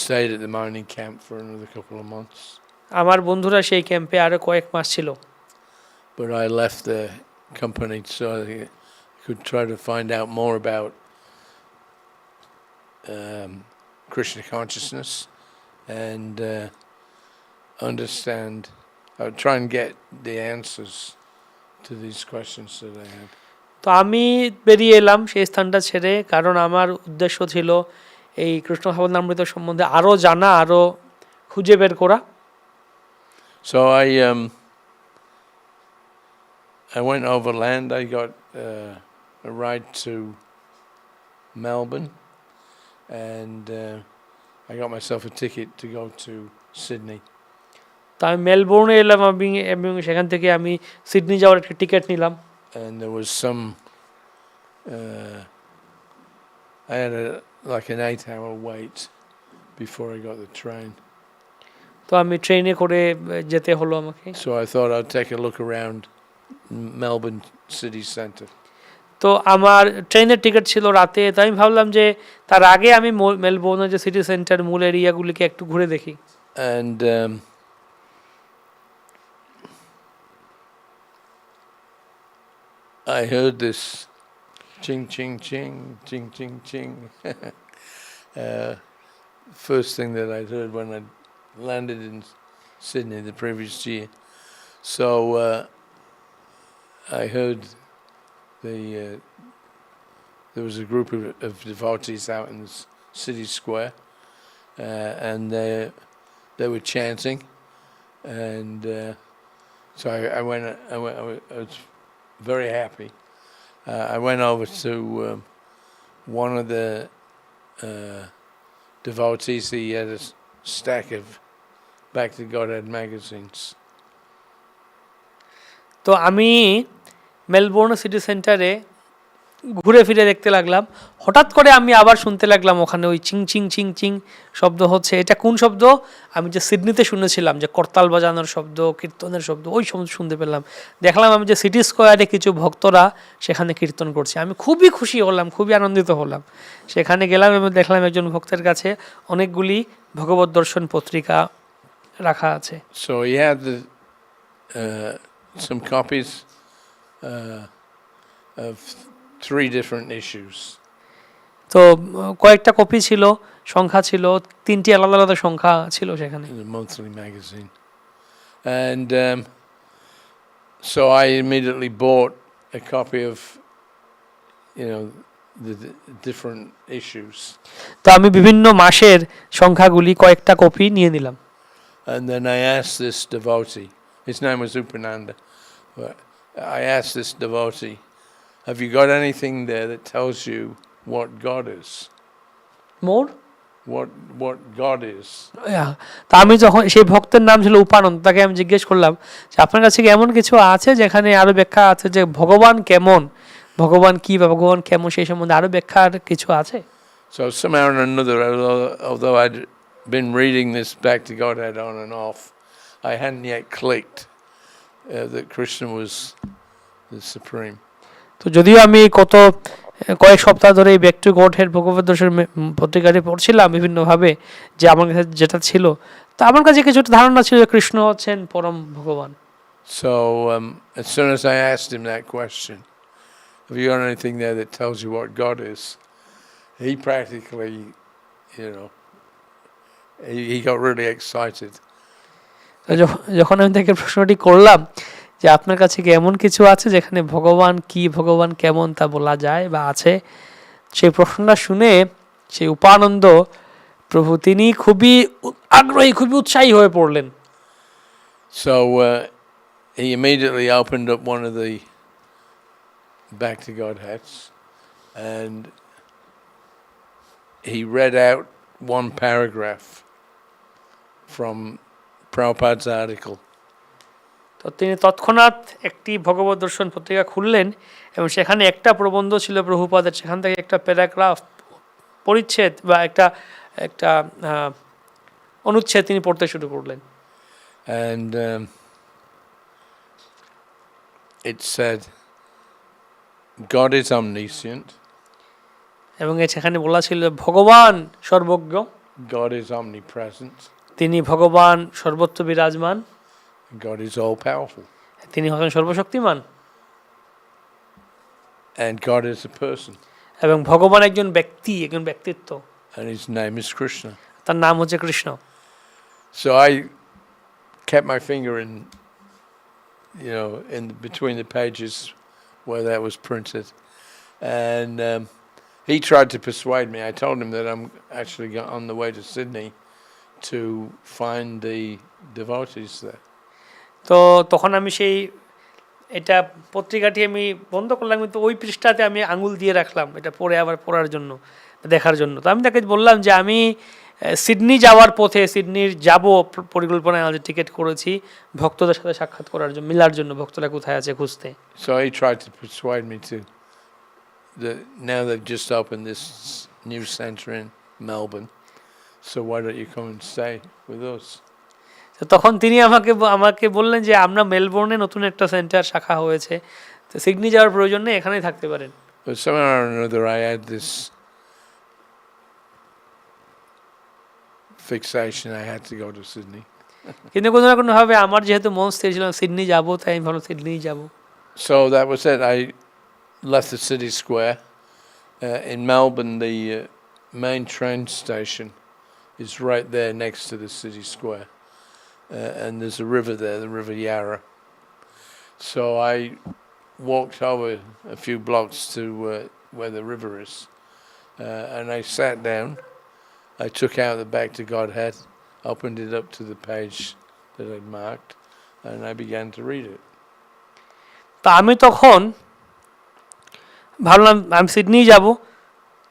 stayed at the mining camp for another couple of months. আমার বন্ধুরা সেই ক্যাম্পে আরো কয়েক মাস ছিল। But I left the company so I could try to find out more about Krishna consciousness and understand, try and get the answers to these questions that I had. তো আমি বেরিয়ে এলাম সেই স্থানটা ছেড়ে, কারণ আমার উদ্দেশ্য ছিল এই কৃষ্ণ ভাবনামৃত সম্বন্ধে আরো জানা, আরো খুঁজে বের করা। So I went overland. I got a ride to Melbourne, and I got myself a ticket to go to Sydney. তো আমি মেলবোর্নে এলাম এবং সেখান থেকে আমি সিডনি যাওয়ার একটা টিকিট নিলাম। And there was some I had like an 8-hour wait before I got the train. তো আমি ট্রেনে করে যেতে হলো আমাকে। So I thought I'd take a look around Melbourne city centre. তো আমার ট্রেনের টিকিট ছিল রাতে, তো আমি ভাবলাম যে তার আগে আমি মেলবোর্নের যে সিটি সেন্টার মূল এরিয়াগুলিকে একটু ঘুরে দেখি। And I heard this ching ching ching ching ching ching. First thing that I'd heard when I landed in Sydney the previous year. So I heard there was a group of devotees out in the city square, and they were chanting, and so I was very happy. I went over to one of the devotees. He had a stack of Back to Godhead magazines. তো আমি Melbourne city সেন্টারে ঘুরে ফিরে দেখতে লাগলাম, হঠাৎ করে আমি আবার শুনতে লাগলাম ওখানে ওই চিং চিং চিং চিং শব্দ হচ্ছে। এটা কোন শব্দ? আমি যে সিডনিতে শুনেছিলাম যে করতাল বাজানোর শব্দ, কীর্তনের শব্দ, ওই শব্দ শুনতে পেলাম। দেখলাম আমি যে সিটি স্কোয়ারে কিছু ভক্তরা সেখানে কীর্তন করছে। আমি খুবই খুশি হলাম, খুবই আনন্দিত হলাম। সেখানে গেলাম এবং দেখলাম একজন ভক্তের কাছে অনেকগুলি ভগবত দর্শন পত্রিকা রাখা আছে। So he had some copies of 3 different issues. তো কয়েকটা কপি ছিল, সংখ্যা ছিল, 3টি আলাদা আলাদা সংখ্যা ছিল সেখানে। In a monthly magazine. And so I immediately bought a copy of, the different issues. তো আমি বিভিন্ন মাসের সংখ্যাগুলি কয়েকটা কপি নিয়ে নিলাম। And then I asked this devotee, his name was Upananda, I asked this devotee, have you got anything there that tells you what God is? More? What God is? তা আমি যখন সেই ভক্তের নাম ছিল উপানন্দ, তাকে আমি জিজ্ঞেস করলাম যে আপনার কাছে কি এমন কিছু আছে যেখানে আরো ব্যাখ্যা আছে যে ভগবান কেমন, ভগবান কি বা ভগবান কেমন, সেই সম্বন্ধে আরো ব্যাখ্যার কিছু আছে? So somehow or another, although I'd been reading this Back to Godhead on and off, I hadn't yet clicked that Krishna was the supreme. তো যদিও আমি কয়েক সপ্তাহ ধরে এই ব্যাক টু গডহেড ভগবত দর্শন পত্রিকাটি পড়ছিলাম বিভিন্নভাবে, যে আমার কাছে যেটা ছিল, তো আমার কাছে কিছুটা ধারণা ছিল যে কৃষ্ণ হচ্ছেন পরম ভগবান। So as soon as I asked him that question, have you got anything there that tells you what God is? He practically, he got really excited. যখন আমি তাকে প্রশ্নটি করলাম যে আপনার কাছে কি এমন কিছু আছে যেখানে ভগবান কি, ভগবান কেমন তা বলা যায় বা আছে, সেই প্রশ্নটা শুনে সেই উপানন্দ প্রভু তিনি খুবই আগ্রহী, খুবই উৎসাহী হয়ে পড়লেন। So he immediately opened up one of the Back to Godheads and he read out one paragraph from Prabhupada's article. তো তিনি তৎক্ষণাৎ একটি ভগবত দর্শন পত্রিকা খুললেন এবং সেখানে একটা প্রবন্ধ ছিল প্রভুপাদের, সেখান থেকে একটা প্যারাগ্রাফ, পরিচ্ছেদ বা একটা অনুচ্ছেদ তিনি পড়তে শুরু করলেন। And it said, God is omniscient. এবং সেখানে বলা ছিল ভগবান সর্বজ্ঞ, God is omnipresent. তিনি ভগবান সর্বত্র বিরাজমান, God is all powerful. তিনি হচ্ছেন সর্বশক্তিমান, and God is a person. এবং ভগবান একজন ব্যক্তি, একজন ব্যক্তিত্ব, and his name is Krishna. তার নাম হচ্ছে Krishna. So I kept my finger in between the pages where that was printed, and he tried to persuade me. I told him that I'm actually on the way to Sydney to find the devotees there. তো তখন আমি এটা পত্রিকাটি আমি বন্ধ করলাম, কিন্তু ওই পৃষ্ঠাতে আমি আঙুল দিয়ে রাখলাম এটা পড়ে আবার পড়ার জন্য, দেখার জন্য। তো আমি তাকে বললাম যে আমি সিডনি যাওয়ার পথে, সিডনির যাব পরিকল্পনায় আমাদের টিকিট করেছি ভক্তদের সাথে সাক্ষাৎ করার জন্য, মিলার জন্য, ভক্তরা কোথায় আছে খুঁজতে। So he tried to persuade me to now they've just opened this new centre in Melbourne, so why don't you come and stay with us? তো তখন তিনি আমাকে বললেন যে আমরা মেলবোর্নে নতুন একটা সেন্টার শাখা হয়েছে, তো সিডনি যাওয়ার প্রয়োজন নেই, এখানেই থাকতে পারেন। But somehow or another I had this fixation I had to go to Sydney. কিন্তু কোনো না কোনোভাবে আমার যেহেতু মন স্থির ছিল সিডনি যাব, তাই আমি ভালো সিডনি যাব। So that was it. I left the city square. In Melbourne, the main train station is right there next to the city square. And there's a river there, the River Yarra. So I walked over a few blocks to where the river is, and I sat down. I took out the Back to Godhead, opened it up to the page that I'd marked, and I began to read it. তা আমি তখন ভাবলাম আমি Sydney যাব,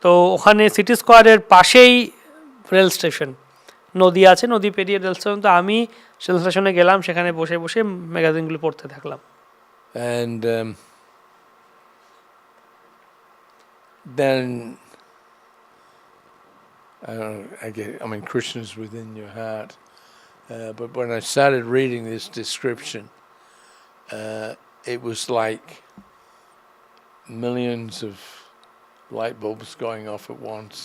তো ওখানে city স্কোয়ারের পাশেই রেল স্টেশন, নদী আছে, নদী পেরিয়ে রেল স্টেশন। তো আমি রেল স্টেশনে গেলাম, সেখানে বসে বসে ম্যাগাজিনগুলো পড়তে থাকলাম। And then I mean, Krishna's within your heart. But when I started reading this description, it was like millions of light bulbs going off at once.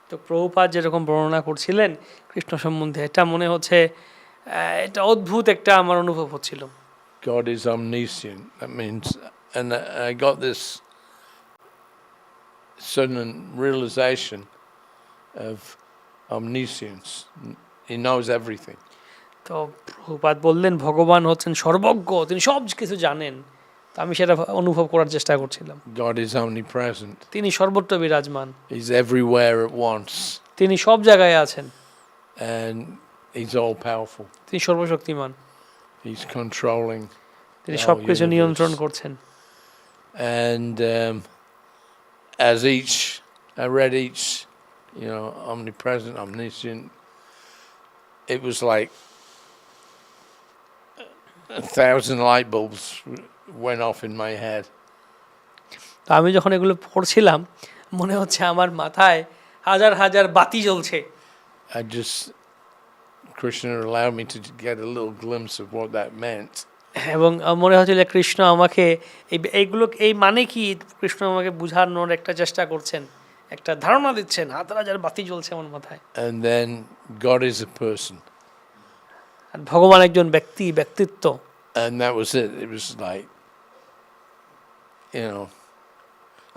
তো প্রভুপাদ যেরকম বর্ণনা করছিলেন কৃষ্ণ সম্বন্ধে, এটা মনে হচ্ছে এটা অদ্ভুত একটা আমার অনুভব হচ্ছিল। God is omniscient. That means, and I got this sudden realization of omniscience. He knows everything. তো প্রভুপাদ বললেন ভগবান হচ্ছেন সর্বজ্ঞ, তিনি সব কিছু জানেন। তো আমি সেটা অনুভব করার চেষ্টা করছিলাম। God is omnipresent. তিনি সর্বত্র বিরাজমান। He's everywhere at once. তিনি সব জায়গায় আছেন। And he's all powerful. তিনি সর্বশক্তিমান। He's controlling. তিনি সবকিছু নিয়ন্ত্রণ করছেন। And as I read each, omnipresent, omniscient, it was like 1,000 light bulbs went off in my head. তো আমি যখন এগুলো পড়ছিলাম মনে হচ্ছে আমার মাথায় হাজার হাজার বাতি জ্বলছে। Krishna allowed me to get a little glimpse of what that meant. এবং মনে হচ্ছিল কৃষ্ণ আমাকে এইগুলো এই মানে কি কৃষ্ণ আমাকে বোঝানোর একটা চেষ্টা করছেন, একটা ধারণা দিচ্ছেন। হাজার হাজার বাতি জ্বলছে আমার মাথায়। And then God is a person. আর ভগবান একজন ব্যক্তিত্ব। And that was it. It was like,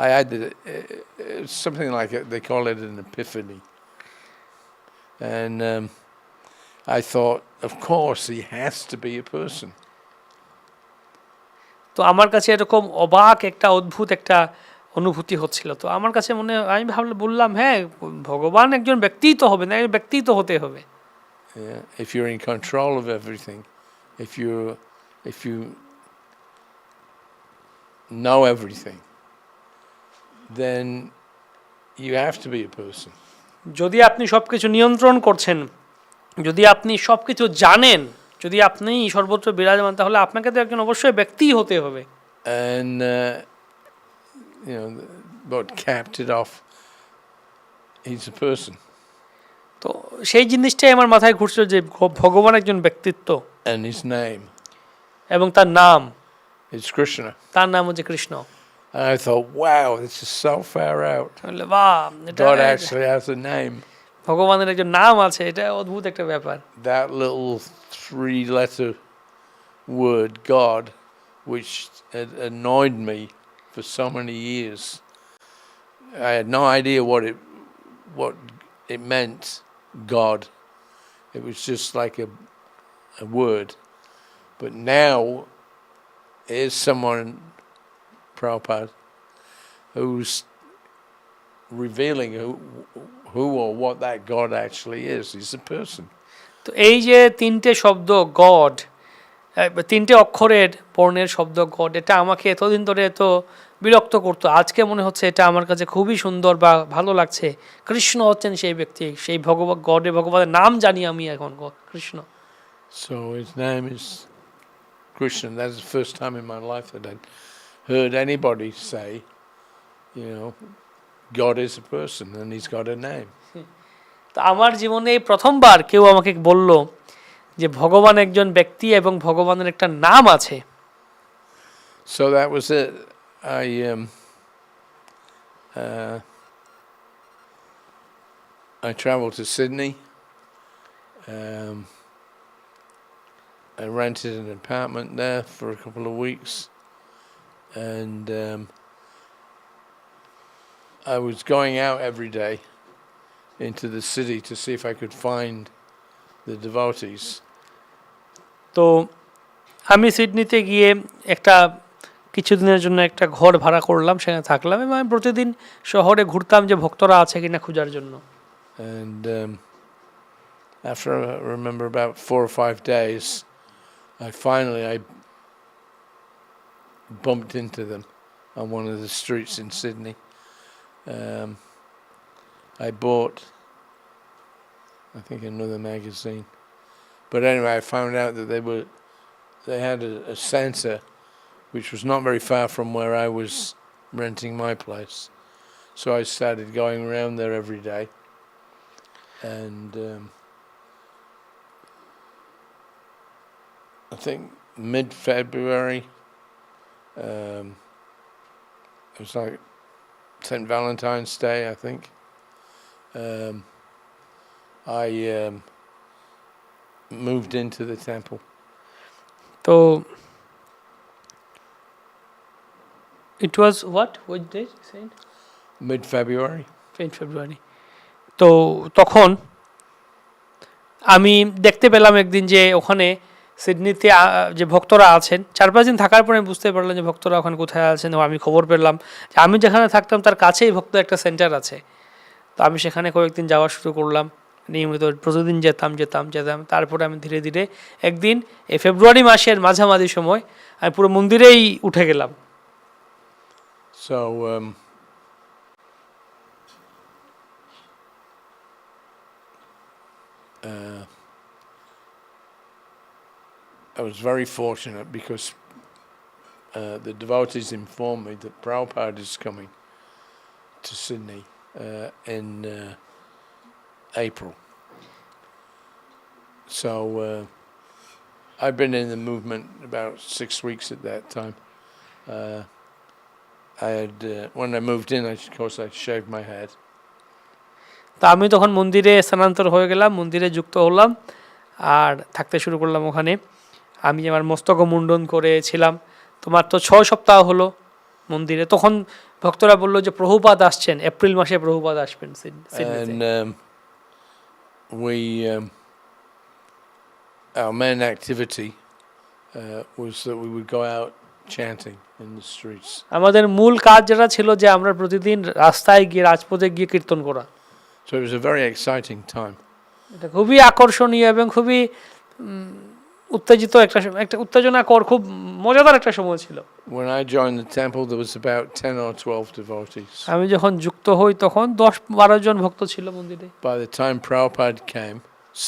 I had something like they call it an epiphany. And I thought, of course, he has to be a person. তো আমার কাছে এরকম অবাক একটা অদ্ভুত একটা অনুভূতি হচ্ছিল। তো আমার কাছে আমি বললাম হ্যাঁ, ভগবান একজন ব্যক্তিই তো হবে, না ব্যক্তিই তো হতে হবে। If you're in control of everything, if you know everything, then you have to be a person. যদি আপনি সবকিছু নিয়ন্ত্রণ করছেন, যদি আপনি সবকিছু জানেন, যদি আপনি সর্বত্র বিরাজমান, তাহলে আপনাকে তো একজন অবশ্যই ব্যক্তিই হতে হবে। And what capped it off, he's a person. তো সেই জিনিসটাই আমার মাথায় ঘুরছিল যে ভগবান একজন ব্যক্তিত্ব। And his name. এবং তার নাম। It's Krishna. তার নাম হচ্ছে Krishna. And I thought, wow, this is so far out. God actually has a name. ভগবানের একজন নাম আছে, এটা অদ্ভুত একটা ব্যাপার। That little 3-letter word, God, which had annoyed me for so many years. I had no idea what it meant, God. It was just like a word. But now, here's someone, Prabhupada, who's revealing who or what that God actually is. He's a person. তো এই যে তিনটে শব্দ god, তিনটে অক্ষরের বর্ণের শব্দ god, এটা আমাকে এতদিন ধরে এত বিরক্ত করতো। আজকে মনে হচ্ছে এটা আমার কাছে খুবই সুন্দর বা ভালো লাগছে। কৃষ্ণ হচ্ছেন সেই ব্যক্তি, সেই ভগবানের নাম জানি আমি এখন, Krishna. So his name is Krishna. That's the first time in my life that I'd heard anybody say, God is a person and he's got a name. তো আমার জীবনে এই প্রথমবার কেউ আমাকে বলল যে ভগবান একজন ব্যক্তি এবং ভগবানের একটা নাম আছে। So that was it. I traveled to Sydney. I rented an apartment there for a couple of weeks, and I was going out every day into the city to see if I could find the devotees. তো আমি সিডনিতে গিয়ে একটা কিছুদিনের জন্য একটা ঘর ভাড়া করলাম, সেখানে থাকলাম এবং আমি প্রতিদিন শহরে ঘুরতাম যে ভক্তরা আছে কিনা খোঁজার জন্য। And after I remember about 4 or 5 days, I bumped into them on one of the streets in Sydney. I bought, I think, another magazine. But anyway, I found out that they had a centre which was not very far from where I was renting my place. So I started going around there every day. And I think mid-February, it was like St. Valentine's Day, I think. I moved into the temple. তো it was what date you said? Mid-February. February. তো তখন আমি দেখতে পেলাম একদিন যে ওখানে সিডনিতে যে ভক্তরা আছেন, 4-5 দিন থাকার পরে আমি বুঝতে পারলাম যে ভক্তরা ওখানে কোথায় আছেন। এবং আমি খবর পেলাম যে আমি যেখানে থাকতাম তার কাছেই ভক্ত একটা সেন্টার আছে। তো আমি সেখানে কয়েকদিন যাওয়া শুরু করলাম, নিয়মিত প্রতিদিন যেতাম। তারপরে আমি ধীরে ধীরে একদিন এই ফেব্রুয়ারি মাসের মাঝামাঝি সময় আমি পুরো মন্দিরেই উঠে গেলাম। So I was very fortunate because the devotees informed me that Prabhupada is coming to Sydney in April. So I've been in the movement about 6 weeks at that time. I had when I moved in, of course, I shaved my head. তা আমি তখন মন্দিরে স্থানান্তর হয়ে গেলাম, মন্দিরে যুক্ত হলাম আর থাকতে শুরু করলাম ওখানে। আমি আমার মস্তক মুন্ডন করেছিলাম। তো মাত্র 6 সপ্তাহ হলো মন্দিরে। তখন ভক্তরা বললো যে প্রভুপাদ আসছেন, এপ্রিল মাসে প্রভুপাদ আসবেন সিডনিতে। And our main activity was that we would go out chanting in the streets. আমাদের মূল কাজ যেটা ছিল যে আমরা প্রতিদিন রাস্তায় গিয়ে, রাজপথে গিয়ে কীর্তন করা। So it was a very exciting time. এটা খুবই আকর্ষণীয় এবং খুবই উত্তেজিত একটা উত্তেজনাকর, খুব মজাদার একটা সময় ছিল। When I joined the temple, there was about 10 or 12 devotees. আমি যখন যুক্ত হই তখন 10-12 জন ভক্ত ছিল মন্দিরে। By the time Prabhupada came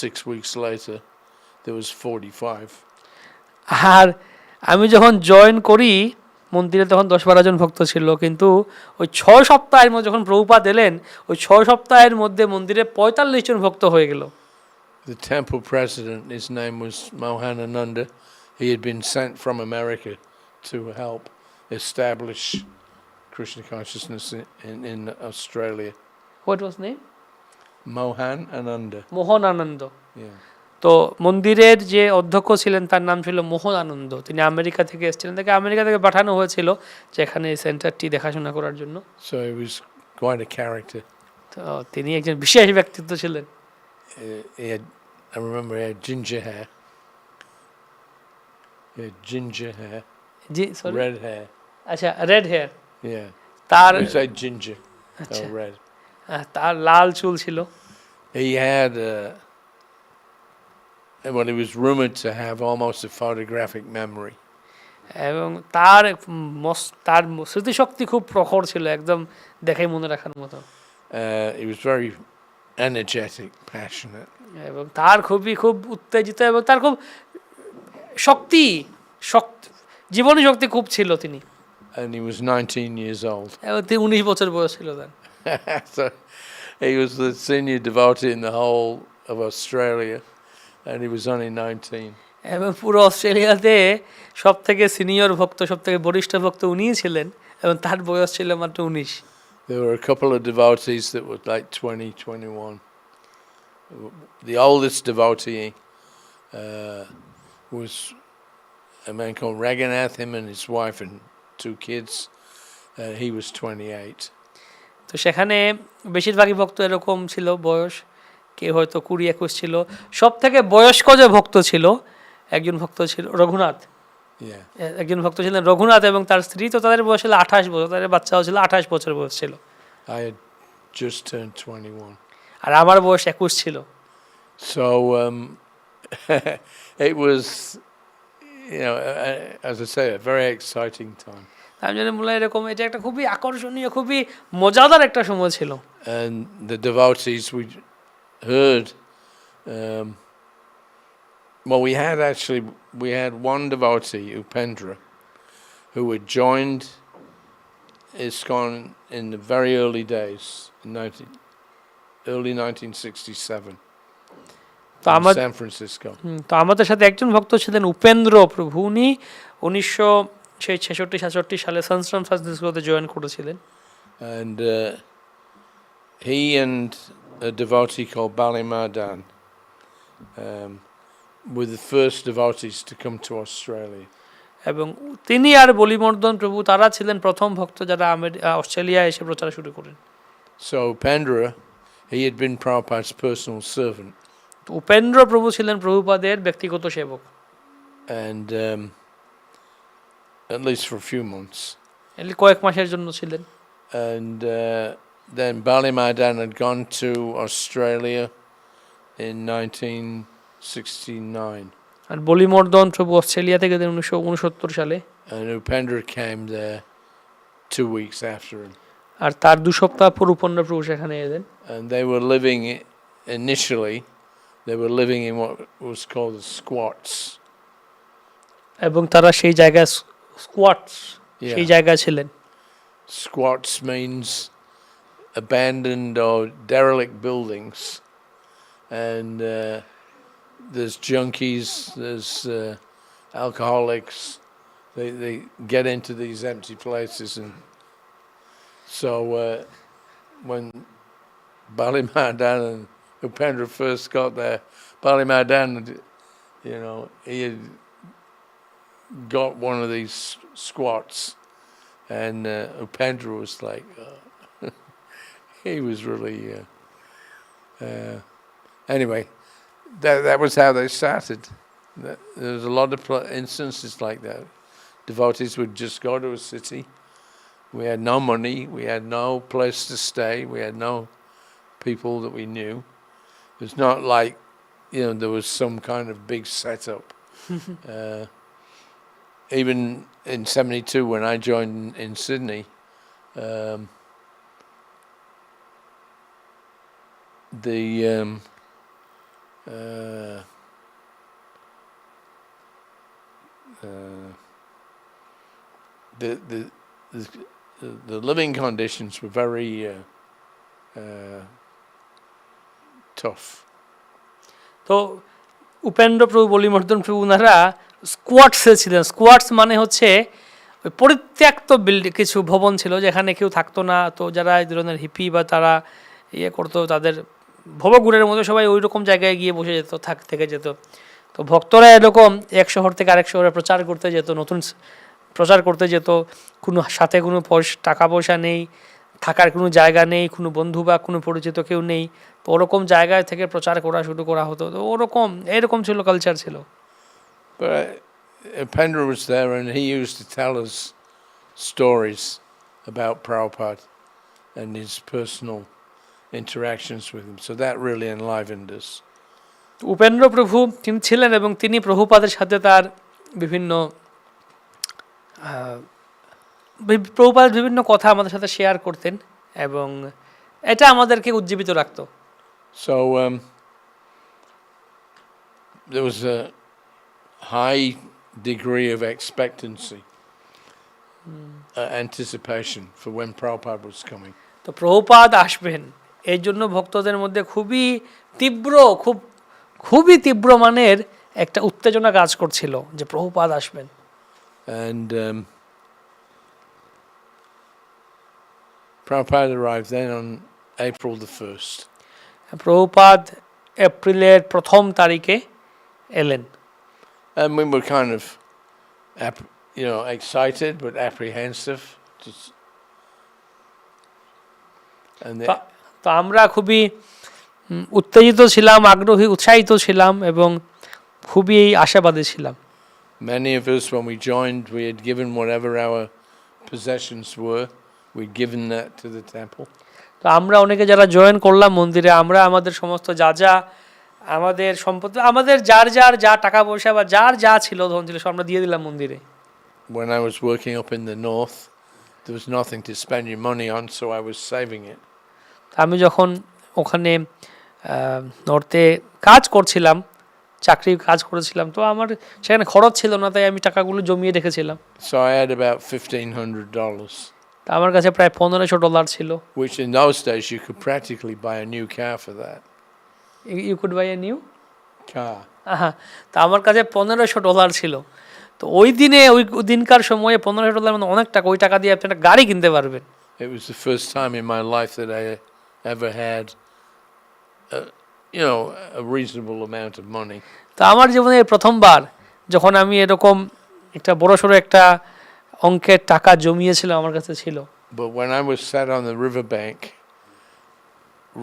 6 weeks later, there was 45. আর আমি যখন জয়েন করি মন্দিরে তখন 10-12 জন ভক্ত ছিল, কিন্তু ওই 6 সপ্তাহের মধ্যে যখন প্রভুপাদ এলেন, ওই 6 সপ্তাহের মধ্যে মন্দিরে 45 জন ভক্ত হয়ে গেল। The temple president, his name was Mohanananda. He had been sent from America to help establish Krishna consciousness in Australia. What was name? Mohanananda. Mohan Ananda. Yeah. তো মন্দিরের যে অধ্যক্ষ ছিলেন তার নাম ছিল মোহন আনন্দ। তিনি আমেরিকা থেকে এসেছিলেন, তাকে আমেরিকা থেকে পাঠানো হয়েছিল যেখানে এই সেন্টারটি দেখাশোনা করার জন্য। So he was quite a character. তো তিনি একজন বিশেষ ব্যক্তিত্ব ছিলেন। I remember he had ginger hair. He had ginger hair. Red hair. আচ্ছা, রেড হেয়ার। Yeah. তার We say ginger or red. তার লাল চুল ছিল। He had well, he was rumored to have almost a photographic memory. এবং তার স্মৃতিশক্তি খুব প্রখর ছিল, একদম দেখাই মনে রাখার মতো। He was very energetic, passionate. এবং তার খুব উত্তেজিত এবং তার খুব জীবনী শক্তি খুব ছিল তিনি। And he was 19 years old. এবং তিনি 19 বছর বয়স ছিল তার। So he was the senior devotee in the whole of Australia, and he was only 19. এবং পুরো অস্ট্রেলিয়াতে সব থেকে সিনিয়র ভক্ত, সব থেকে বরিষ্ঠ ভক্ত উনিই ছিলেন এবং তার বয়স ছিল মাত্র 19। There were a couple of devotees that were like 20, 21. The oldest devotee was a man called Raghunath, him and his wife and 2 kids. He was 28. তো সেখানে বেশিরভাগই ভক্ত এরকম ছিল বয়স, কেউ হয়তো 20-21 ছিল। সব থেকে বয়স্ক যে ভক্ত ছিল, একজন ভক্ত ছিল রঘুনাথ, Yeah. একজন ভক্ত ছিলেন রঘুনাথ এবং তার স্ত্রী, তো তাদের বয়স ছিল 28 বছর, তাদের বাচ্চাও ছিল 28 বছর বয়স ছিল। I had just turned 21. আর আমার বয়স 21 ছিল। So it was, as I say, a very exciting time. আমি জানি মূলত এরকম, এটা একটা খুবই আকর্ষণীয়, খুবই মজাদার একটা সময় ছিল। And the devotees we heard, well, we had one devotee, Upendra, who had joined ISKCON in the very early days, in early 1967, in San Francisco. তো আমাদের সাথে একজন ভক্ত ছিলেন উপেন্দ্র প্রভু, উনি 1966 সালে সান ফ্রান্সিসকোতে জয়েন করেছিলেন। And he and a devotee called Mahima Kirtan were the first devotees to come to Australia. এবং তিনি আর বলিমর্দন প্রভু, তারা ছিলেন প্রথম ভক্ত যারা অস্ট্রেলিয়ায় এসে প্রচার শুরু করেন। So Upendra, he had been Prabhupada's personal servant. Upendra প্রভু ছিলেন প্রভুপাদের ব্যক্তিগত সেবক। And at least for a few months. কয়েক মাসের জন্য ছিলেন। And then Mahima Kirtan had gone to Australia in 1969. আর বলিমর্দন প্রভু অস্ট্রেলিয়া থেকে 1969 সালে। And Upendra came there 2 weeks after him. আর তার 2 সপ্তাহ পর উপেন্দ্র প্রভু সেখানে এলেন। And they were living initially. They were living in what was called the squats. এবং তারা সেই জায়গায় স্কোয়াটস, সেই জায়গায় ছিলেন। Squats means abandoned or derelict buildings, and there's junkies, there's alcoholics. They get into these empty places, and so when Mahima Kirtan and Upendra first got there, Mahima Kirtan, he had got one of these squats, and Upendra was like, he was really, anyway, that was how they started. There was a lot of instances like that. Devotees would just go to a city. We had no money, we had no place to stay, we had no people that we knew. It's not like, there was some kind of big setup. Even in 72, when I joined in Sydney, the living conditions were very tough. তো উপেন্দ্র প্রভু, বলিমর্দন প্রভু, ওনারা স্কোয়াটসে ছিলেন। Squats মানে হচ্ছে ওই পরিত্যক্ত building, কিছু ভবন ছিল যেখানে কেউ থাকতো না। তো যারা এই ধরনের হিপি বা তারা করতো, তাদের ভবঘুরের মতো সবাই ওই রকম জায়গায় গিয়ে বসে যেত, থেকে যেত। তো ভক্তরা এরকম এক শহর থেকে আরেক শহরে প্রচার করতে যেত, নতুন প্রচার করতে যেত। কোনো সাথে কোনো টাকা পয়সা নেই, থাকার কোনো জায়গা নেই, কোনো বন্ধু বা কোনো পরিচিত কেউ নেই। তো ওরকম জায়গায় থেকে প্রচার শুরু করা হতো। তো এরকম ছিল, কালচার ছিল। But Upendra was there, and he used to tell us stories about Prabhupada and his personal interactions with him. So that really enlivened us. Upendra প্রভু তিনি ছিলেন এবং তিনি প্রভুপাদের সাথে তার প্রভুপাদ বিভিন্ন কথা আমাদের সাথে শেয়ার করতেন, এবং এটা আমাদেরকে উজ্জীবিত রাখতো। So there was a high degree of expectancy, anticipation for when Prabhupada was coming. তো প্রভুপাদ আসবেন, এই জন্য ভক্তদের মধ্যে খুবই তীব্র মানের একটা উত্তেজনা কাজ করছিল যে প্রভুপাদ আসবেন। And Prabhupada arrived then on April the 1st. Prabhupada এপ্রিলের 1 তারিখে এলেন। And we were kind of, excited but apprehensive. তো আমরা খুবই উত্তেজিত ছিলাম, আগ্রহী, উৎসাহিত ছিলাম এবং খুবই আশাবাদী ছিলাম। Many of us, when we joined, we had given whatever our possessions were. We'd given that to the temple. তো আমরা অনেকে যারা জয়েন করলাম মন্দিরে, আমরা আমাদের সমস্ত যা যা আমাদের সম্পত্তি, আমাদের যার যার যা টাকা পয়সা বা যার যা ছিল ধন ছিল সব আমরা দিয়ে দিলাম মন্দিরে। When I was working up in the north, there was nothing to spend your money on, so I was saving it. আমি যখন ওখানে নর্থে কাজ করছিলাম, চাকরি কাজ করেছিলাম, তো আমার সেখানে খরচ ছিল না, তাই আমি টাকাগুলো জমিয়ে রেখেছিলাম। So I had about $1,500. তা আমার কাছে প্রায় $1,500 ছিল। Which in those days you could practically buy a new car for that. You could buy a new car. তা আমার কাছে $1,500 ছিল। তো ওই দিনে ওই দিনকার সময়ে $1,500 মানে অনেক টাকা, ওই টাকা দিয়ে আপনি একটা গাড়ি কিনতে পারবেন। It was the first time in my life that I ever had a reasonable amount of money. তো আমার জীবনে প্রথমবার যখন আমি এরকম একটা বড়সড় একটা অঙ্কের টাকা জমিয়েছিলাম আমার কাছে ছিল। But when I was sat on the riverbank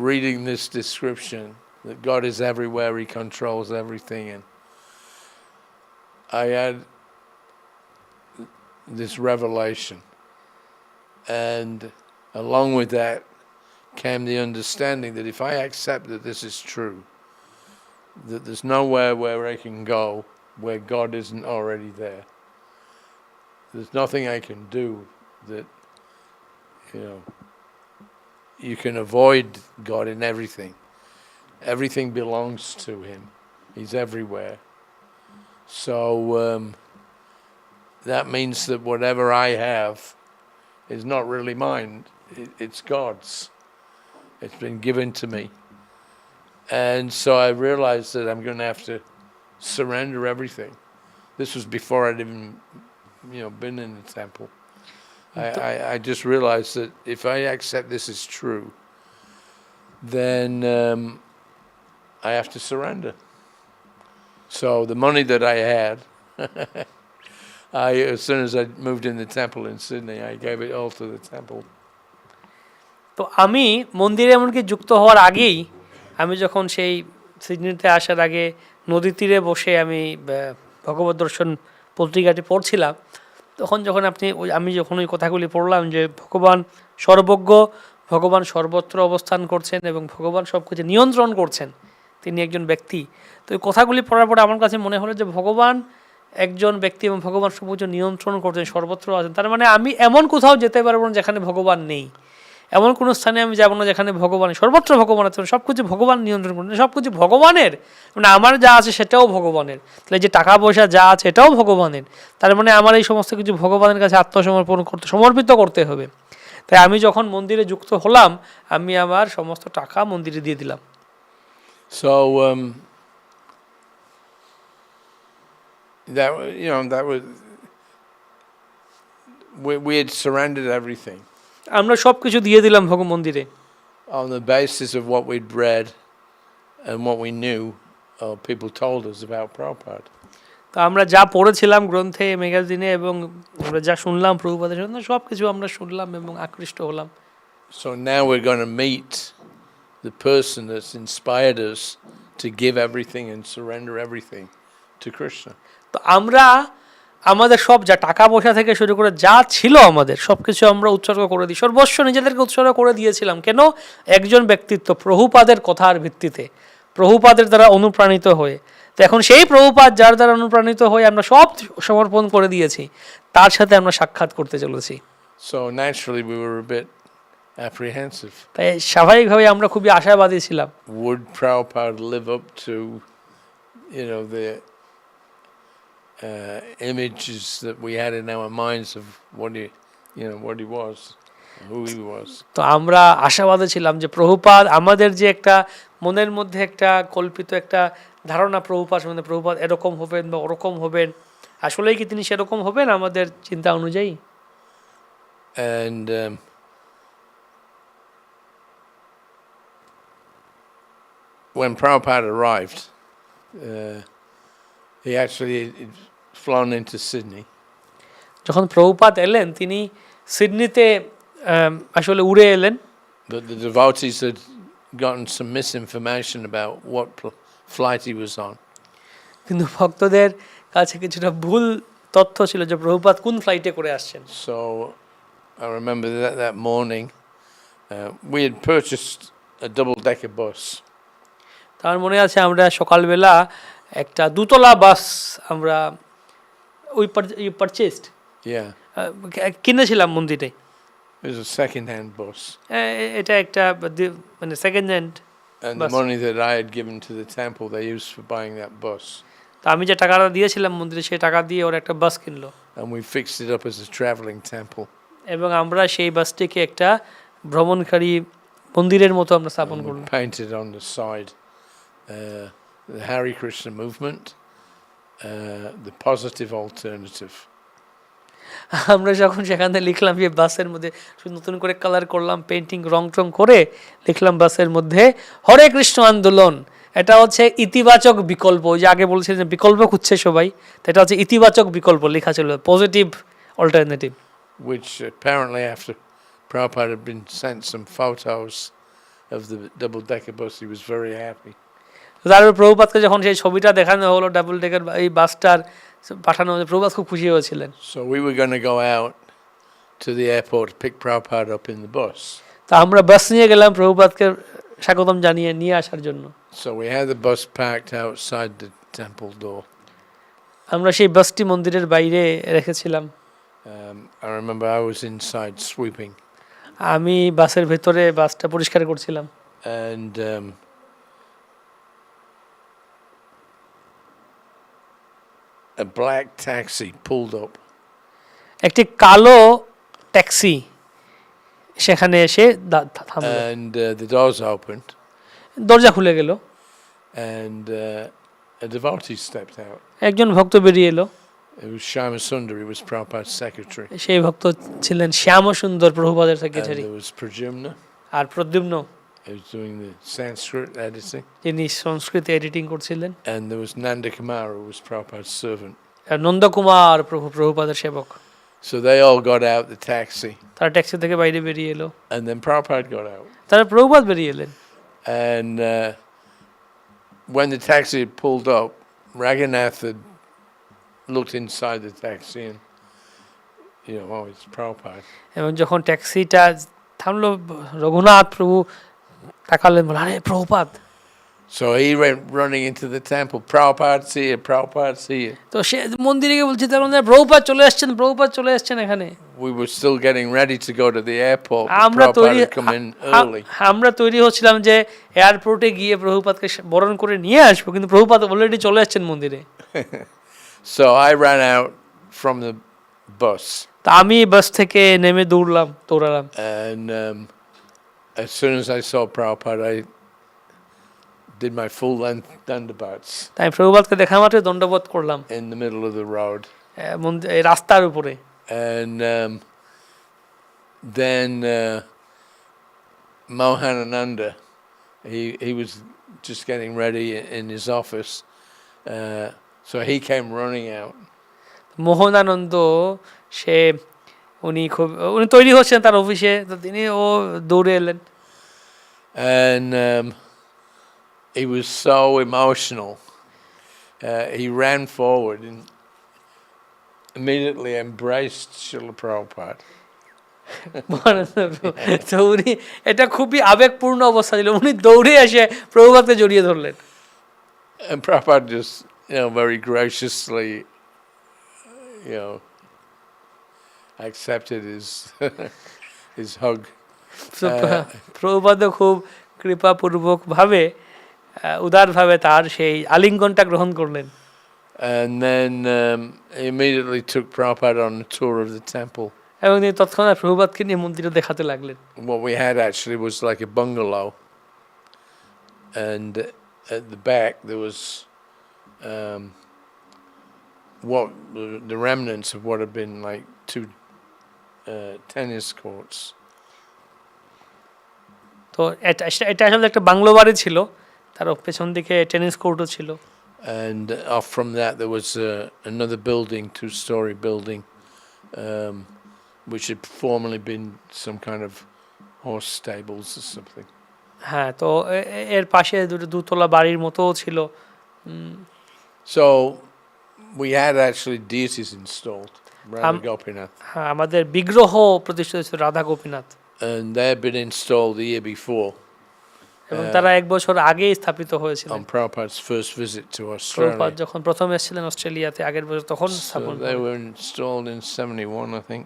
reading this description that God is everywhere, He controls everything, and I had this revelation, and along with that came the understanding that if I accept that this is true, that there's nowhere where I can go where God isn't already there. There's nothing I can do that, you can avoid God in everything. Everything belongs to Him. He's everywhere. So that means that whatever I have is not really mine. It's God's. It's been given to me. And so I realized that I'm going to have to surrender everything. This was before I'd even, been in the temple. I just realized that if I accept this is true, then I have to surrender. So the money that I had, as soon as I moved in the temple in Sydney, I gave it all to the temple. তো আমি মন্দিরে এমনকি যুক্ত হওয়ার আগেই, আমি যখন সেই সিডনিতে আসার আগে নদী তীরে বসে আমি ভগবত দর্শন পত্রিকাটি পড়ছিলাম, তখন যখন আমি যখন ওই কথাগুলি পড়লাম যে ভগবান সর্বজ্ঞ, ভগবান সর্বত্র অবস্থান করছেন এবং ভগবান সব কিছু নিয়ন্ত্রণ করছেন, তিনি একজন ব্যক্তি। তো এই কথাগুলি পড়ার পরে আমার কাছে মনে হলো যে ভগবান একজন ব্যক্তি এবং ভগবান সব কিছু নিয়ন্ত্রণ করছেন, সর্বত্র আছেন। তার মানে আমি এমন কোথাও যেতে পারবো না যেখানে ভগবান নেই, এমন কোনো স্থানে আমি যাবো না যেখানে ভগবান, সর্বত্র ভগবান আছেন, সব কিছু ভগবান নিয়ন্ত্রণ করছেন, সব কিছু ভগবানের, মানে আমার যা আছে সেটাও ভগবানের, তাহলে যে টাকা পয়সা যা আছে এটাও ভগবানের, তার মানে আমার এই সমস্ত কিছু ভগবানের কাছে সমর্পিত করতে হবে। তাই আমি যখন মন্দিরে যুক্ত হলাম, আমি আমার সমস্ত টাকা মন্দিরে দিয়ে দিলাম। So that was we had surrendered everything. আমরা সব কিছু দিয়ে দিলাম মন্দিরে। On the basis of what we'd read and what we knew, people told us about Prabhupada. তো আমরা যা পড়েছিলাম গ্রন্থে, ম্যাগাজিনে, এবং আমরা যা শুনলাম প্রভুপাদের জন্য, সব কিছু আমরা শুনলাম এবং আকৃষ্ট হলাম। So now we're going to meet the person that's inspired us to give everything and surrender everything to Krishna. তো আমরা আমাদের সব যা টাকা পয়সা থেকে শুরু করে যা ছিল আমাদের সব কিছু আমরা উৎসর্গ করে দিই, সর্বস্ব নিজেদেরকে উৎসর্গ করে দিয়েছিলাম। কেন? একজন ব্যক্তিত্ব প্রভুপাদের কথার ভিত্তিতে, প্রভুপাদের দ্বারা অনুপ্রাণিত হয়ে। তো এখন সেই প্রভুপাদ যার দ্বারা অনুপ্রাণিত হয়ে আমরা সব সমর্পণ করে দিয়েছি, তার সাথে আমরা সাক্ষাৎ করতে চলেছি। So naturally we were a bit apprehensive. তাই স্বাভাবিকভাবে আমরা খুবই আশাবাদী ছিলাম। Would Prabhupada live up to the images that we had in our minds of what he was, who he was? তো আমরা আশাবাদী ছিলাম যে প্রভুপাদ আমাদের যে একটা মনের মধ্যে একটা কল্পিত একটা ধারণা প্রভুপাদ সম্বন্ধে, প্রভুপাদ এরকম হবেন বা ওরকম হবেন, আসলেই কি তিনি সেরকম হবেন আমাদের চিন্তা অনুযায়ী? And when Prabhupada arrived, he actually flown into Sydney. যখন প্রভুপাদ এলেন, তিনি সিডনিতে আসলে উড়ে এলেন। But the devotees had gotten some misinformation about what flight he was on. কিন্তু ভক্তদের কাছে কিছুটা ভুল তথ্য ছিল যে প্রভুপাদ কোন ফ্লাইটে করে আসছেন। So I remember that morning we had purchased a double-decker bus. তার মনে আছে আমরা সকালবেলা একটা দুতলা বাস আমরা পারচেজড Yeah, কিনেছিলাম মন্দিরে। it was a second-hand bus. এটা একটা মানে second hand And bus. the money that I had given to the temple, they used for buying that bus. তো আমি যে টাকাটা দিয়েছিলাম মন্দিরে সেই টাকা দিয়ে ওরা একটা বাস কিনলো And we fixed it up as a traveling temple. এবং আমরা সেই বাসটিকে একটা ভ্রমণকারী মন্দিরের মতো আমরা স্থাপন And করলাম। we painted on the side the Hare Krishna movement, the positive alternative. আমরা যখন সেখানে লিখলাম যে বাসের মধ্যে নতুন করে কালার করলাম, পেন্টিং রং টং করে লিখলাম বাসের মধ্যে হরে কৃষ্ণ আন্দোলন, এটা হচ্ছে ইতিবাচক বিকল্প। ওই যে আগে বলছিলেন যে বিকল্প খুঁজছে সবাই, তো এটা হচ্ছে ইতিবাচক বিকল্প লেখা ছিল, positive alternative. Which apparently after Prabhupada had been sent some photos of the double-decker bus, he was very happy. তারপর প্রভুপাদকে যখন সেই ছবিটা দেখানো হলো ডাবল ডেকার এই বাসটার পাঠানো হলো, প্রভুপাদ খুব খুশি হয়েছিলেন। So we were going to go out to the airport to pick Prabhupada up in the bus. তা আমরা বাস নিয়ে গেলাম প্রভুপাদকে স্বাগতম জানিয়ে নিয়ে আসার জন্য। So we had the bus parked outside the temple door. আমরা সেই বাসটি মন্দিরের বাইরে রেখেছিলাম। I remember I was inside sweeping. আমি বাসের ভেতরে বাসটা পরিষ্কার করছিলাম। And a black taxi pulled up. একটি কালো ট্যাক্সি সেখানে এসে থামলো, And the doors opened. দরজা খুলে গেল, And a devotee stepped out. একজন ভক্ত বেরিয়ে এলো। It was Shama Sundar, he was Prabhupada's secretary. সেই ভক্ত ছিলেন শ্যাম সুন্দর প্রভুপাদের And secretary. there was Pradyumna, আর Pradyumna he was doing the Sanskrit editing. যিনি সংস্কৃত এডিটিং করছিলেন। And there was Nanda Kumar, who was Prabhupada's servant. আর নন্দকুমার প্রভুপাদের সেবক। So they all got out the taxi. তারা ট্যাক্সি থেকে বাইরে বেরিয়ে এলো, And then Prabhupada got out. তারা প্রভুপাদ বেরিয়ে এলেন। And when the taxi had pulled up, Raghunath had looked inside the taxi and, oh, it's Prabhupada. এবং যখন ট্যাক্সিটা থামলো, রঘুনাথ প্রভু তাকালেন, বলেন আরে Prabhupada. So he went running into the temple. Prabhupada, see you, Prabhupada, see you. তো সে মন্দিরে গিয়ে বলছে তখন প্রভুপাদ চলে আসছেন, প্রভুপাদ চলে আসছেন এখানে। We were still getting ready to go to the airport. But আমরা Prabhupada had come in early. আমরা তৈরি হচ্ছিলাম যে এয়ারপোর্টে গিয়ে প্রভুপাদকে বরণ করে নিয়ে আসবো, কিন্তু প্রভুপাদ অলরেডি চলে আসছেন মন্দিরে। So I ran out from the bus. তা আমি বাস থেকে নেমে দৌড়ালাম। And as soon as I saw Prabhupada, I did my full length dandabats তাই প্রভুপাদকে দেখা মাত্র দণ্ডবোধ করলাম in the middle of the road. এই রাস্তার উপরে। And then Mohanananda, he was just getting ready in his office. So he came running out. Mohanananda উনি তৈরি হচ্ছেন তার অফিসে, তো ও দৌড়ে এলেন। And he was so emotional. He ran forward and immediately embraced Srila Prabhupada. তো উনি, এটা খুবই আবেগপূর্ণ অবস্থা ছিল, উনি দৌড়ে এসে প্রভুপাদকে জড়িয়ে ধরলেন। And Prabhupada just, very graciously, accepted his hug. Prabhupada খুব কৃপাপূর্বক ভাবে উদারভাবে তার সেই আলিঙ্গনটা গ্রহণ করলেন। And then he immediately took Prabhupada on a tour of the temple. এবং তিনি তৎক্ষণাৎ প্রভুপাদকে নিয়ে মন্দিরে দেখাতে লাগলেন। What we had actually was like a bungalow, and at the back there was what the remnants of what had been like two tennis courts. তো এটা আসলে একটা বাংলো বাড়ি ছিল, তার পেছন দিকে টেনিস কোর্টও ছিল। And off from that there was another building, two-story building, which had formerly been some kind of horse stables or something. হ্যাঁ, তো এর পাশে দুতলা বাড়ির মতোও ছিল। So we had actually deities installed, Radha Gopinath, হ্যাঁ, আমাদের বিগ্রহ প্রতিষ্ঠিত ছিল Radha Gopinath, and they had been installed the year before এবং তারা 1 বছর আগেই স্থাপিত হয়েছিলেন। on Prabhupada's first visit to Prabhupada Australia. যখন প্রথম এসেছিলেন অস্ট্রেলিয়াতে আগের বছর তখন স্থাপন So they হয়। were installed in 71, I think.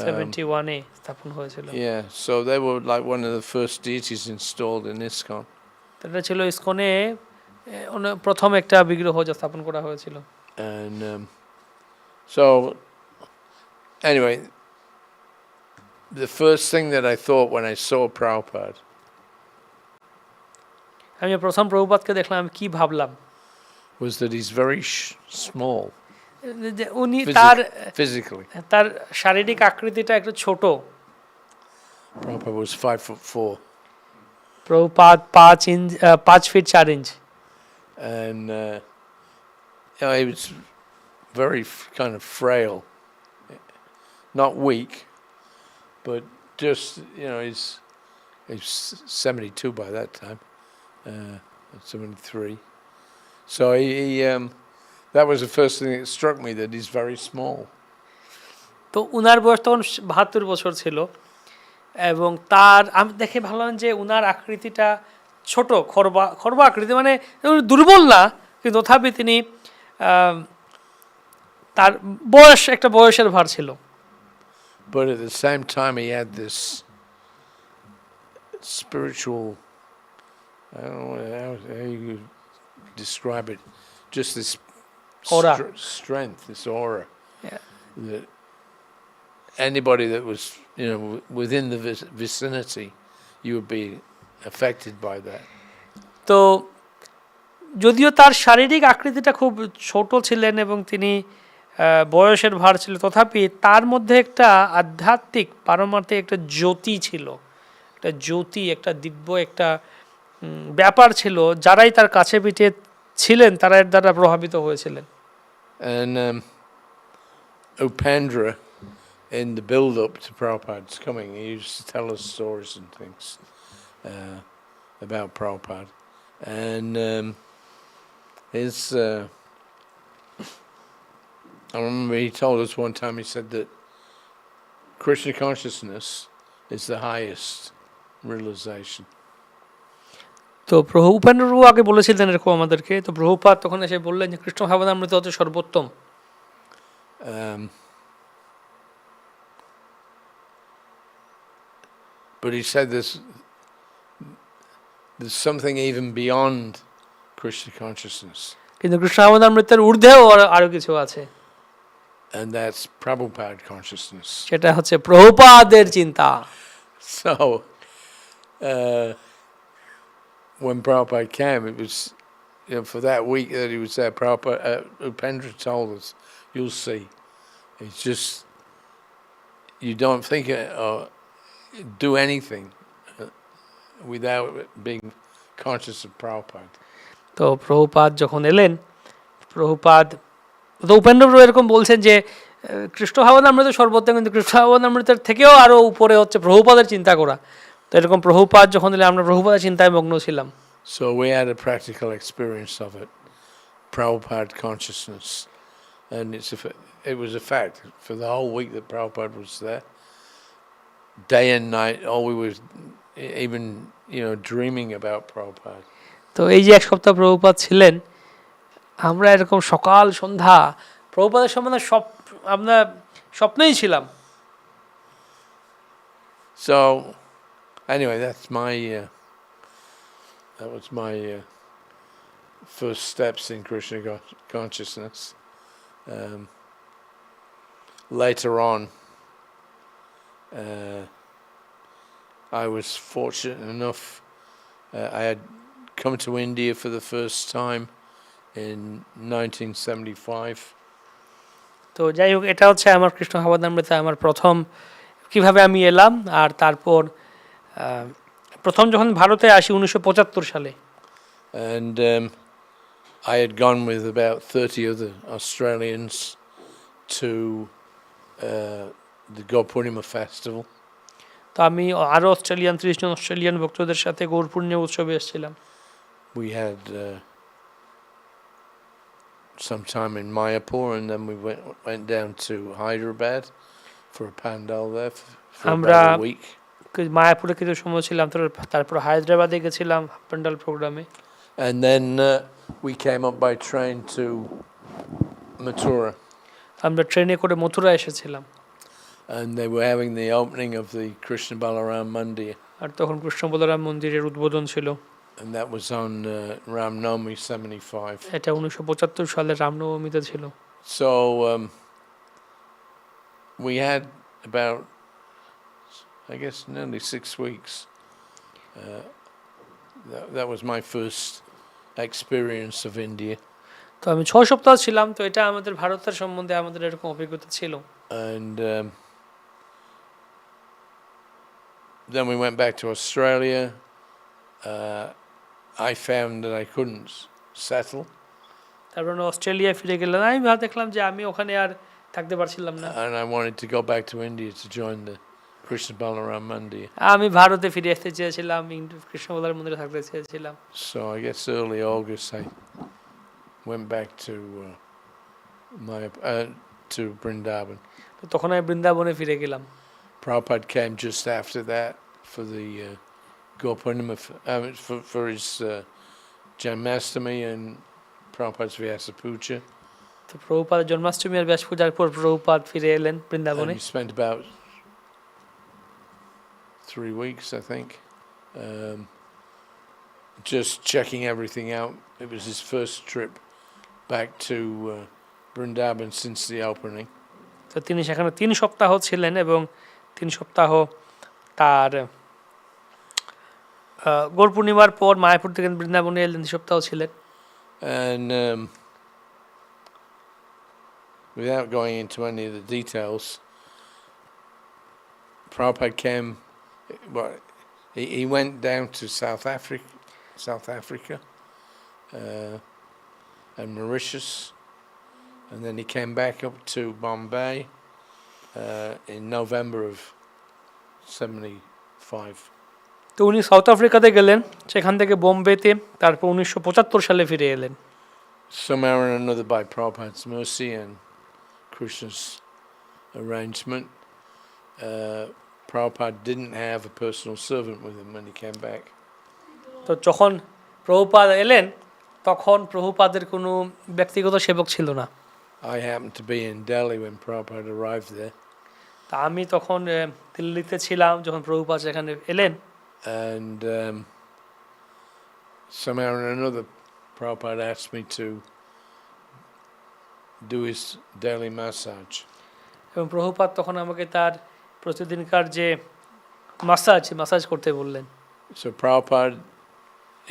71-এ স্থাপন হয়েছিল। Yeah, so they were like one of the first deities installed in ISKCON. এটা ছিল ইসকনে প্রথম একটা বিগ্রহ যা স্থাপন করা হয়েছিল। And so, anyway, the first thing that I thought when I saw Prabhupada আমি প্রথম প্রভুপাদকে দেখলাম, আমি কি ভাবলাম, was that he's very small যে উনি তার physically. তার শারীরিক আকৃতিটা একটু ছোট। Prabhupada was 5'4", Prabhupada 5 feet 4 inch, and he was very kind of frail, not weak, but just he's 72 by that time, 73. So he that was the first thing that struck me, that he's very small. তো উনার বয়স তখন 72 বছর ছিল, এবং তার আমি দেখে ভাবলাম যে উনার আকৃতিটা ছোট, খর্বা আকৃতি, মানে দুর্বল না, কিন্তু তথাপি তিনি তার একটা বয়সের ভার ছিল। But at the same time he had this spiritual, I don't know how you describe it, just this aura, strength, this aura, yeah, that anybody that was within the vicinity, you would be affected by that. তো যদিও তার শারীরিক আকৃতিটা খুব ছোট ছিলেন এবং তিনি বয়সের ভার ছিল, তথাপি তার মধ্যে একটা আধ্যাত্মিক পারমার্থিক একটা জ্যোতি ছিল, একটা জ্যোতি, একটা দিব্য একটা ব্যাপার ছিল, যারাই তার কাছে পিঠে ছিলেন তারা এর দ্বারা প্রভাবিত হয়েছিলেন। And Upendra, in the build-up to Prabhupada's coming, he used to tell us stories and things about Prabhupada. And I remember he told us one time, he said that Krishna consciousness is the highest realization. তো উপেন্দ্রবাবু আগে বলেছিলেন এরকম আমাদেরকে, তো প্রভুপাদ তখন এসে বললেন যে কৃষ্ণ ভাবনামৃত হচ্ছে সর্বোত্তম। But he said there's something even beyond Krishna consciousness. কিন্তু কৃষ্ণ ভাবনামৃতের ঊর্ধ্বেও আরো কিছু আছে, and that's Prabhupada consciousness. সেটা হচ্ছে প্রভুপাদের চিন্তা। So when Prabhupada came, it was for that week that he was there, Prabhupada, Upendra told us, you'll see, it's just, you don't think or do anything without being conscious of Prabhupada. তো প্রভুপাদ যখন এলেন, প্রভুপাদ তো উপেন্দ্রবাবু এরকম বলছেন যে কৃষ্ণ ভাবনামৃত সর্বোত্তম, কিন্তু কৃষ্ণ ভাবনামৃতের থেকেও আরো উপরে হচ্ছে প্রভুপাদের চিন্তা করা। তো এরকম প্রভুপাদ যখন এলেন আমরা প্রভুপাদের চিন্তায় মগ্ন ছিলাম। So we had a practical experience of it, Prabhupada consciousness, and it was a fact for the whole week that Prabhupada was there, day and night. All we were even dreaming about Prabhupada. তো এই যে 1 সপ্তাহ প্রভুপাদ ছিলেন, আমরা এরকম সকাল সন্ধ্যা প্রভুপাদের সম্বন্ধে আমরা স্বপ্নেই ছিলাম। So anyway, that was my first steps in Krishna consciousness. Later on, I was fortunate enough, I had come to India for the first time in 1975. তো যাই হোক, এটা হচ্ছে আমার কৃষ্ণ ভাবনামৃতে আমার প্রথম কিভাবে আমি এলাম, আর তারপর প্রথম যখন ভারতে আসি 1975 সালে। And I had gone with about 30 other Australians to the Gaurpurnima festival. তো আমি আরো 30 জন অস্ট্রেলিয়ান ভক্তদের সাথে গৌর পূর্ণিমা উৎসবে এসেছিলাম। We had some time in Mayapur, and then we went down to Hyderabad for a pandal there for আমরা about a week. মায়াপুরে কিছু সময় ছিলাম, তারপর হায়দ্রাবাদে গেছিলাম প্যান্ডাল প্রোগ্রামে। And then we came up by train to Mathura. আমরা ট্রেনে করে মথুরা এসেছিলাম। And they were having the opening of the Krishna Balaram Mandir. আর তখন কৃষ্ণ বলরাম মন্দিরের উদ্বোধন ছিল। And that was on Ram Navami 75. এটা 1975 সালের রামনবমীতে ছিল। So we had about, I guess, nearly 6 weeks. That was my first experience of India. তো আমি 6 সপ্তাহ ছিলাম, তো এটা আমাদের ভারতের সম্বন্ধে আমাদের এরকম অভিজ্ঞতা ছিল। And then we went back to Australia. I found that I couldn't settle. তারপর অস্ট্রেলিয়া ফিরে গেলাম। আমি দেখলাম যে আমি ওখানে আর থাকতে পারছিলাম না। And I wanted to go back to India to join the Krishna Balaram Mandir. আমি ভারতে ফিরে আসতে চেয়েছিলাম, কৃষ্ণ বলরাম মন্দিরে থাকতে চেয়েছিলাম। So I guess early August I went back to to Vrindavan. তো তখন আমি বৃন্দাবনে ফিরে গেলাম। Prabhupada came just after that for the Gopurnima, for his Janmashtami and Prabhupada's Vyasa Puja. তো প্রভুপাদ জন্মাষ্টমী আর ব্যাস পূজার পর প্রভুপাদ ফিরে এলেন বৃন্দাবনে। And he spent about 3 weeks, I think, just checking everything out. It was his first trip back to Vrindavan since the opening. তো তিনি সেখানে 3 সপ্তাহ ছিলেন এবং 3 সপ্তাহ তার গৌর পূর্ণিমার পর মায়াপুর থেকে বৃন্দাবনে এলেন, 3 সপ্তাহ ছিলেন। And without going into any of the details, Prabhupada came. Well, he went down to South Africa, and Mauritius, and then he came back up to Bombay in November of 75. তো উনি সাউথ আফ্রিকাতে গেলেন, সেখান থেকে বোম্বেতে, তারপর 1975 সালে ফিরে এলেন। Somehow or another, by Prabhupada's mercy and Krishna's arrangement, Prabhupada didn't have a personal servant with him when he came back. তো যখন প্রভুপাদ এলেন তখন প্রভুপাদের কোনো ব্যক্তিগত সেবক ছিল না। I happened to be in Delhi when Prabhupada arrived there. তা আমি তখন দিল্লিতে ছিলাম যখন প্রভুপাদ সেখানে এলেন। And somehow or another, Prabhupada asked me to do his daily massage. এবং প্রভুপাদ তখন আমাকে তার প্রতিদিনকার যে মাসাজ করতে বললেন। So Prabhupada,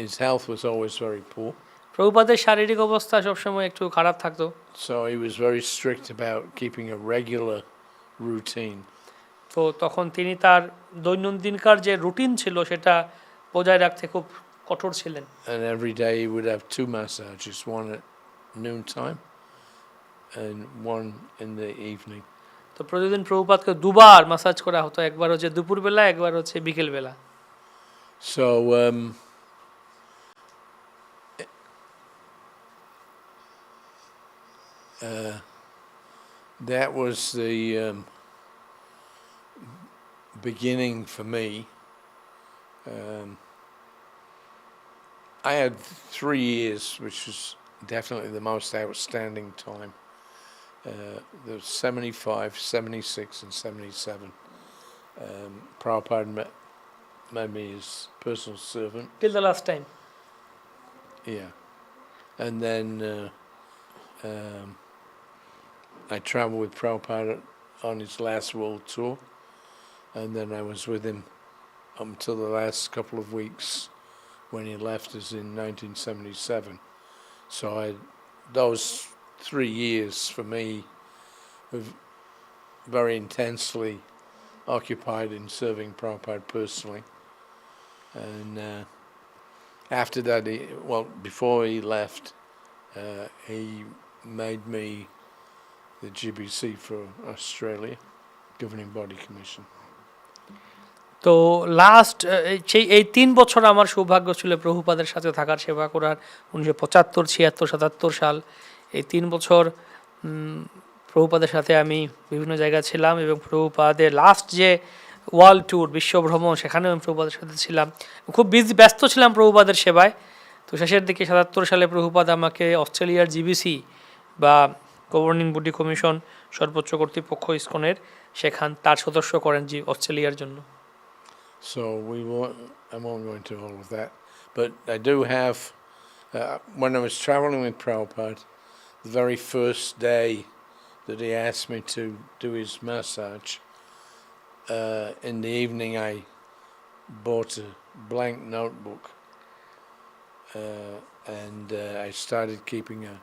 his health was always very poor. প্রভুপাদের শারীরিক অবস্থা সবসময় একটু খারাপ থাকতো। So he was very strict about keeping a regular routine. তো তখন তিনি তার দৈনন্দিনকার যে রুটিন ছিল সেটা বজায় রাখতে খুব কঠোর ছিলেন। And every day he would have 2 massages, one at noon time and one in the evening. তো প্রতিদিন প্রভুপাদকে 2 বার মাসাজ করা হতো, একবার হচ্ছে দুপুরবেলা, একবার হচ্ছে বিকেলবেলা। So that was the beginning for me. I had 3 years, which was definitely the most outstanding time. There was 75, 76 and 77. Prabhupada made me his personal servant. Till the last time. Yeah. And then I traveled with Prabhupada on his last world tour, and then I was with him until the last couple of weeks when he left us in 1977. So those 3 years for me were very intensely occupied in serving Prabhupada personally. And after that, before he left, he made me the GBC for Australia, Governing Body Commission. তো last এই 3 বছর আমার সৌভাগ্য ছিল প্রভুপাদের সাথে থাকার, সেবা করার। 1975, 76, 77 সাল এই 3 বছর প্রভুপাদের সাথে আমি বিভিন্ন জায়গায় ছিলাম এবং প্রভুপাদের লাস্ট যে ওয়ার্ল্ড ট্যুর বিশ্ব ভ্রমণ সেখানেও আমি প্রভুপাদের সাথে ছিলাম। খুব ব্যস্ত ছিলাম প্রভুপাদের সেবায়। তো শেষের দিকে 77 সালে প্রভুপাদ আমাকে অস্ট্রেলিয়ার জিবিসি বা গভর্নিং বডি কমিশন, সর্বোচ্চ কর্তৃপক্ষ ইসকনের, সেখান তার সদস্য করেন অস্ট্রেলিয়ার জন্য। So I won't go into all of that, but I do have, when I was traveling with Prabhupada, the very first day that he asked me to do his massage, in the evening I bought a blank notebook and I started keeping a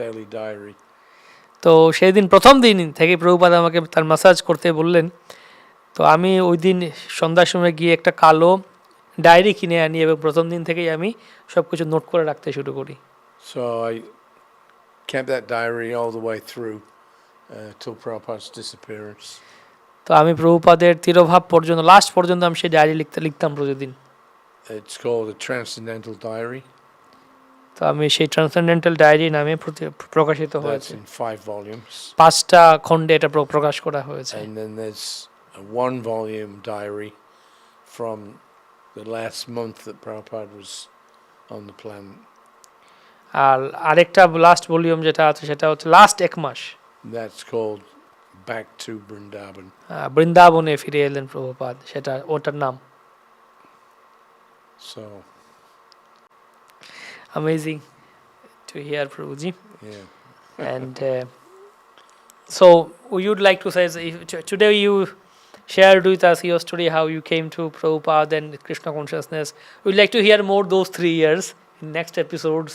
daily diary. তো সেই দিন প্রথম দিন থেকে প্রভুপাদ আমাকে তার massage করতে বললেন। তো আমি ওই দিন সন্ধ্যার সময় গিয়ে একটা কালো ডায়েরি কিনে আনি এবং প্রথম দিন থেকেই আমি সব কিছু নোট করে রাখতে শুরু করি। So I kept that diary all the way through till Prabhupada's disappearance. তো আমি প্রভুপাদের তিরোভাব পর্যন্ত, লাস্ট পর্যন্ত আমি সেই ডায়েরি লিখতাম প্রতিদিন। It's called a Transcendental Diary. তো আমি সেই ট্রান্সেন্ডেন্টাল ডায়েরি নামে প্রকাশিত That's হয়েছে। in 5 volumes. 5টা খণ্ডে এটা প্রকাশ করা হয়েছে। And then there's a 1-volume diary from the last month that Prabhupada was on the planet. আর আরেকটা লাস্ট ভলিউম যেটা আছে সেটা হচ্ছে লাস্ট 1 মাস। That's called Back to Vrindavan. বৃন্দাবনে ফিরে এলেন প্রভুপাদ, সেটা ওটার নাম। So amazing to hear, Prabhuji. yeah. And so you would like to say, today you shared with us your story how you came to Prabhupada and Krishna consciousness. We'd like to hear more those 3 years in next episodes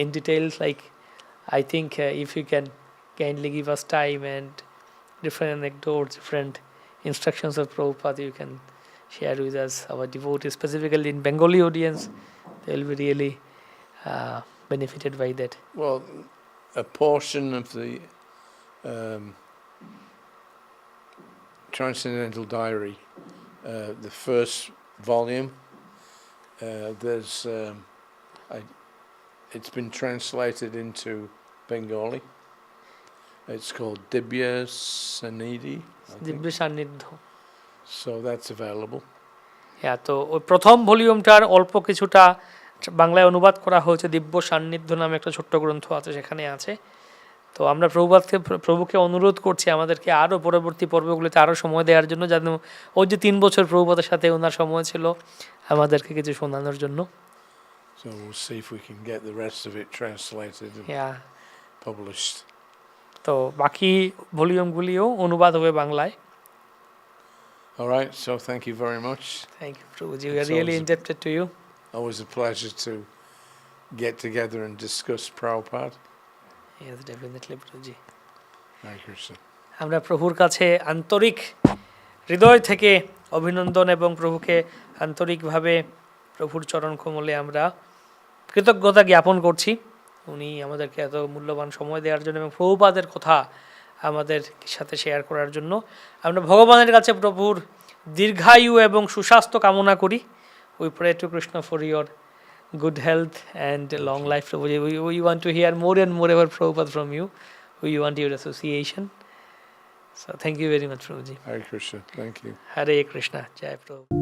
in details. Like, I think if you can kindly give us time and different anecdotes, different instructions of Prabhupada, you can share with us, our devotees, specifically in Bengali audience. They will be really benefited by that. Well, a portion of the Transcendental Diary, the first volume, there's it's been translated into Bengali. It's called Dibya Sanidhi. দিব্য সান্নিধ্য। So that's available. হ্যাঁ, তো ওই প্রথম ভলিউমটার অল্প কিছুটা বাংলায় অনুবাদ করা হয়েছে। দিব্য সান্নিধ্য নামে একটা ছোট্ট গ্রন্থ আছে, সেখানে আছে। তো আমরা প্রভুকে অনুরোধ করছি আমাদেরকে আরও পরবর্তী পর্বগুলিতে আরও সময় দেওয়ার জন্য, যেন ওই যে 3 বছর প্রভুপাদের সাথে ওনার সময় ছিল আমাদেরকে কিছু শোনানোর জন্য। So we'll see if we can get the rest of it translated and published. তো বাকি ভলিউমগুলিও অনুবাদ হবে বাংলায়। All right, so thank you very much. Thank you, Prabhuji. We are really indebted to you. Always a pleasure to get together and discuss Prabhupada. Yes, definitely, Prabhuji. Hare Krishna. আমরা প্রভুর কাছে আন্তরিক হৃদয় থেকে অভিনন্দন এবং প্রভুকে আন্তরিকভাবে প্রভুর চরণ কমলে আমরা কৃতজ্ঞতা জ্ঞাপন করছি। উনি আমাদেরকে এত মূল্যবান সময় দেওয়ার জন্য এবং প্রভুপাদের কথা আমাদের সাথে শেয়ার করার জন্য। আমরা ভগবানের কাছে প্রভুর দীর্ঘায়ু এবং সুস্বাস্থ্য কামনা করি। We pray to Krishna for your good health and long life, Prabhuji. We want to hear more and more about Prabhupada from you. We want your association. So thank you very much, Prabhuji. Hare Krishna. Thank you. Hare Krishna. Jai Prabhupada.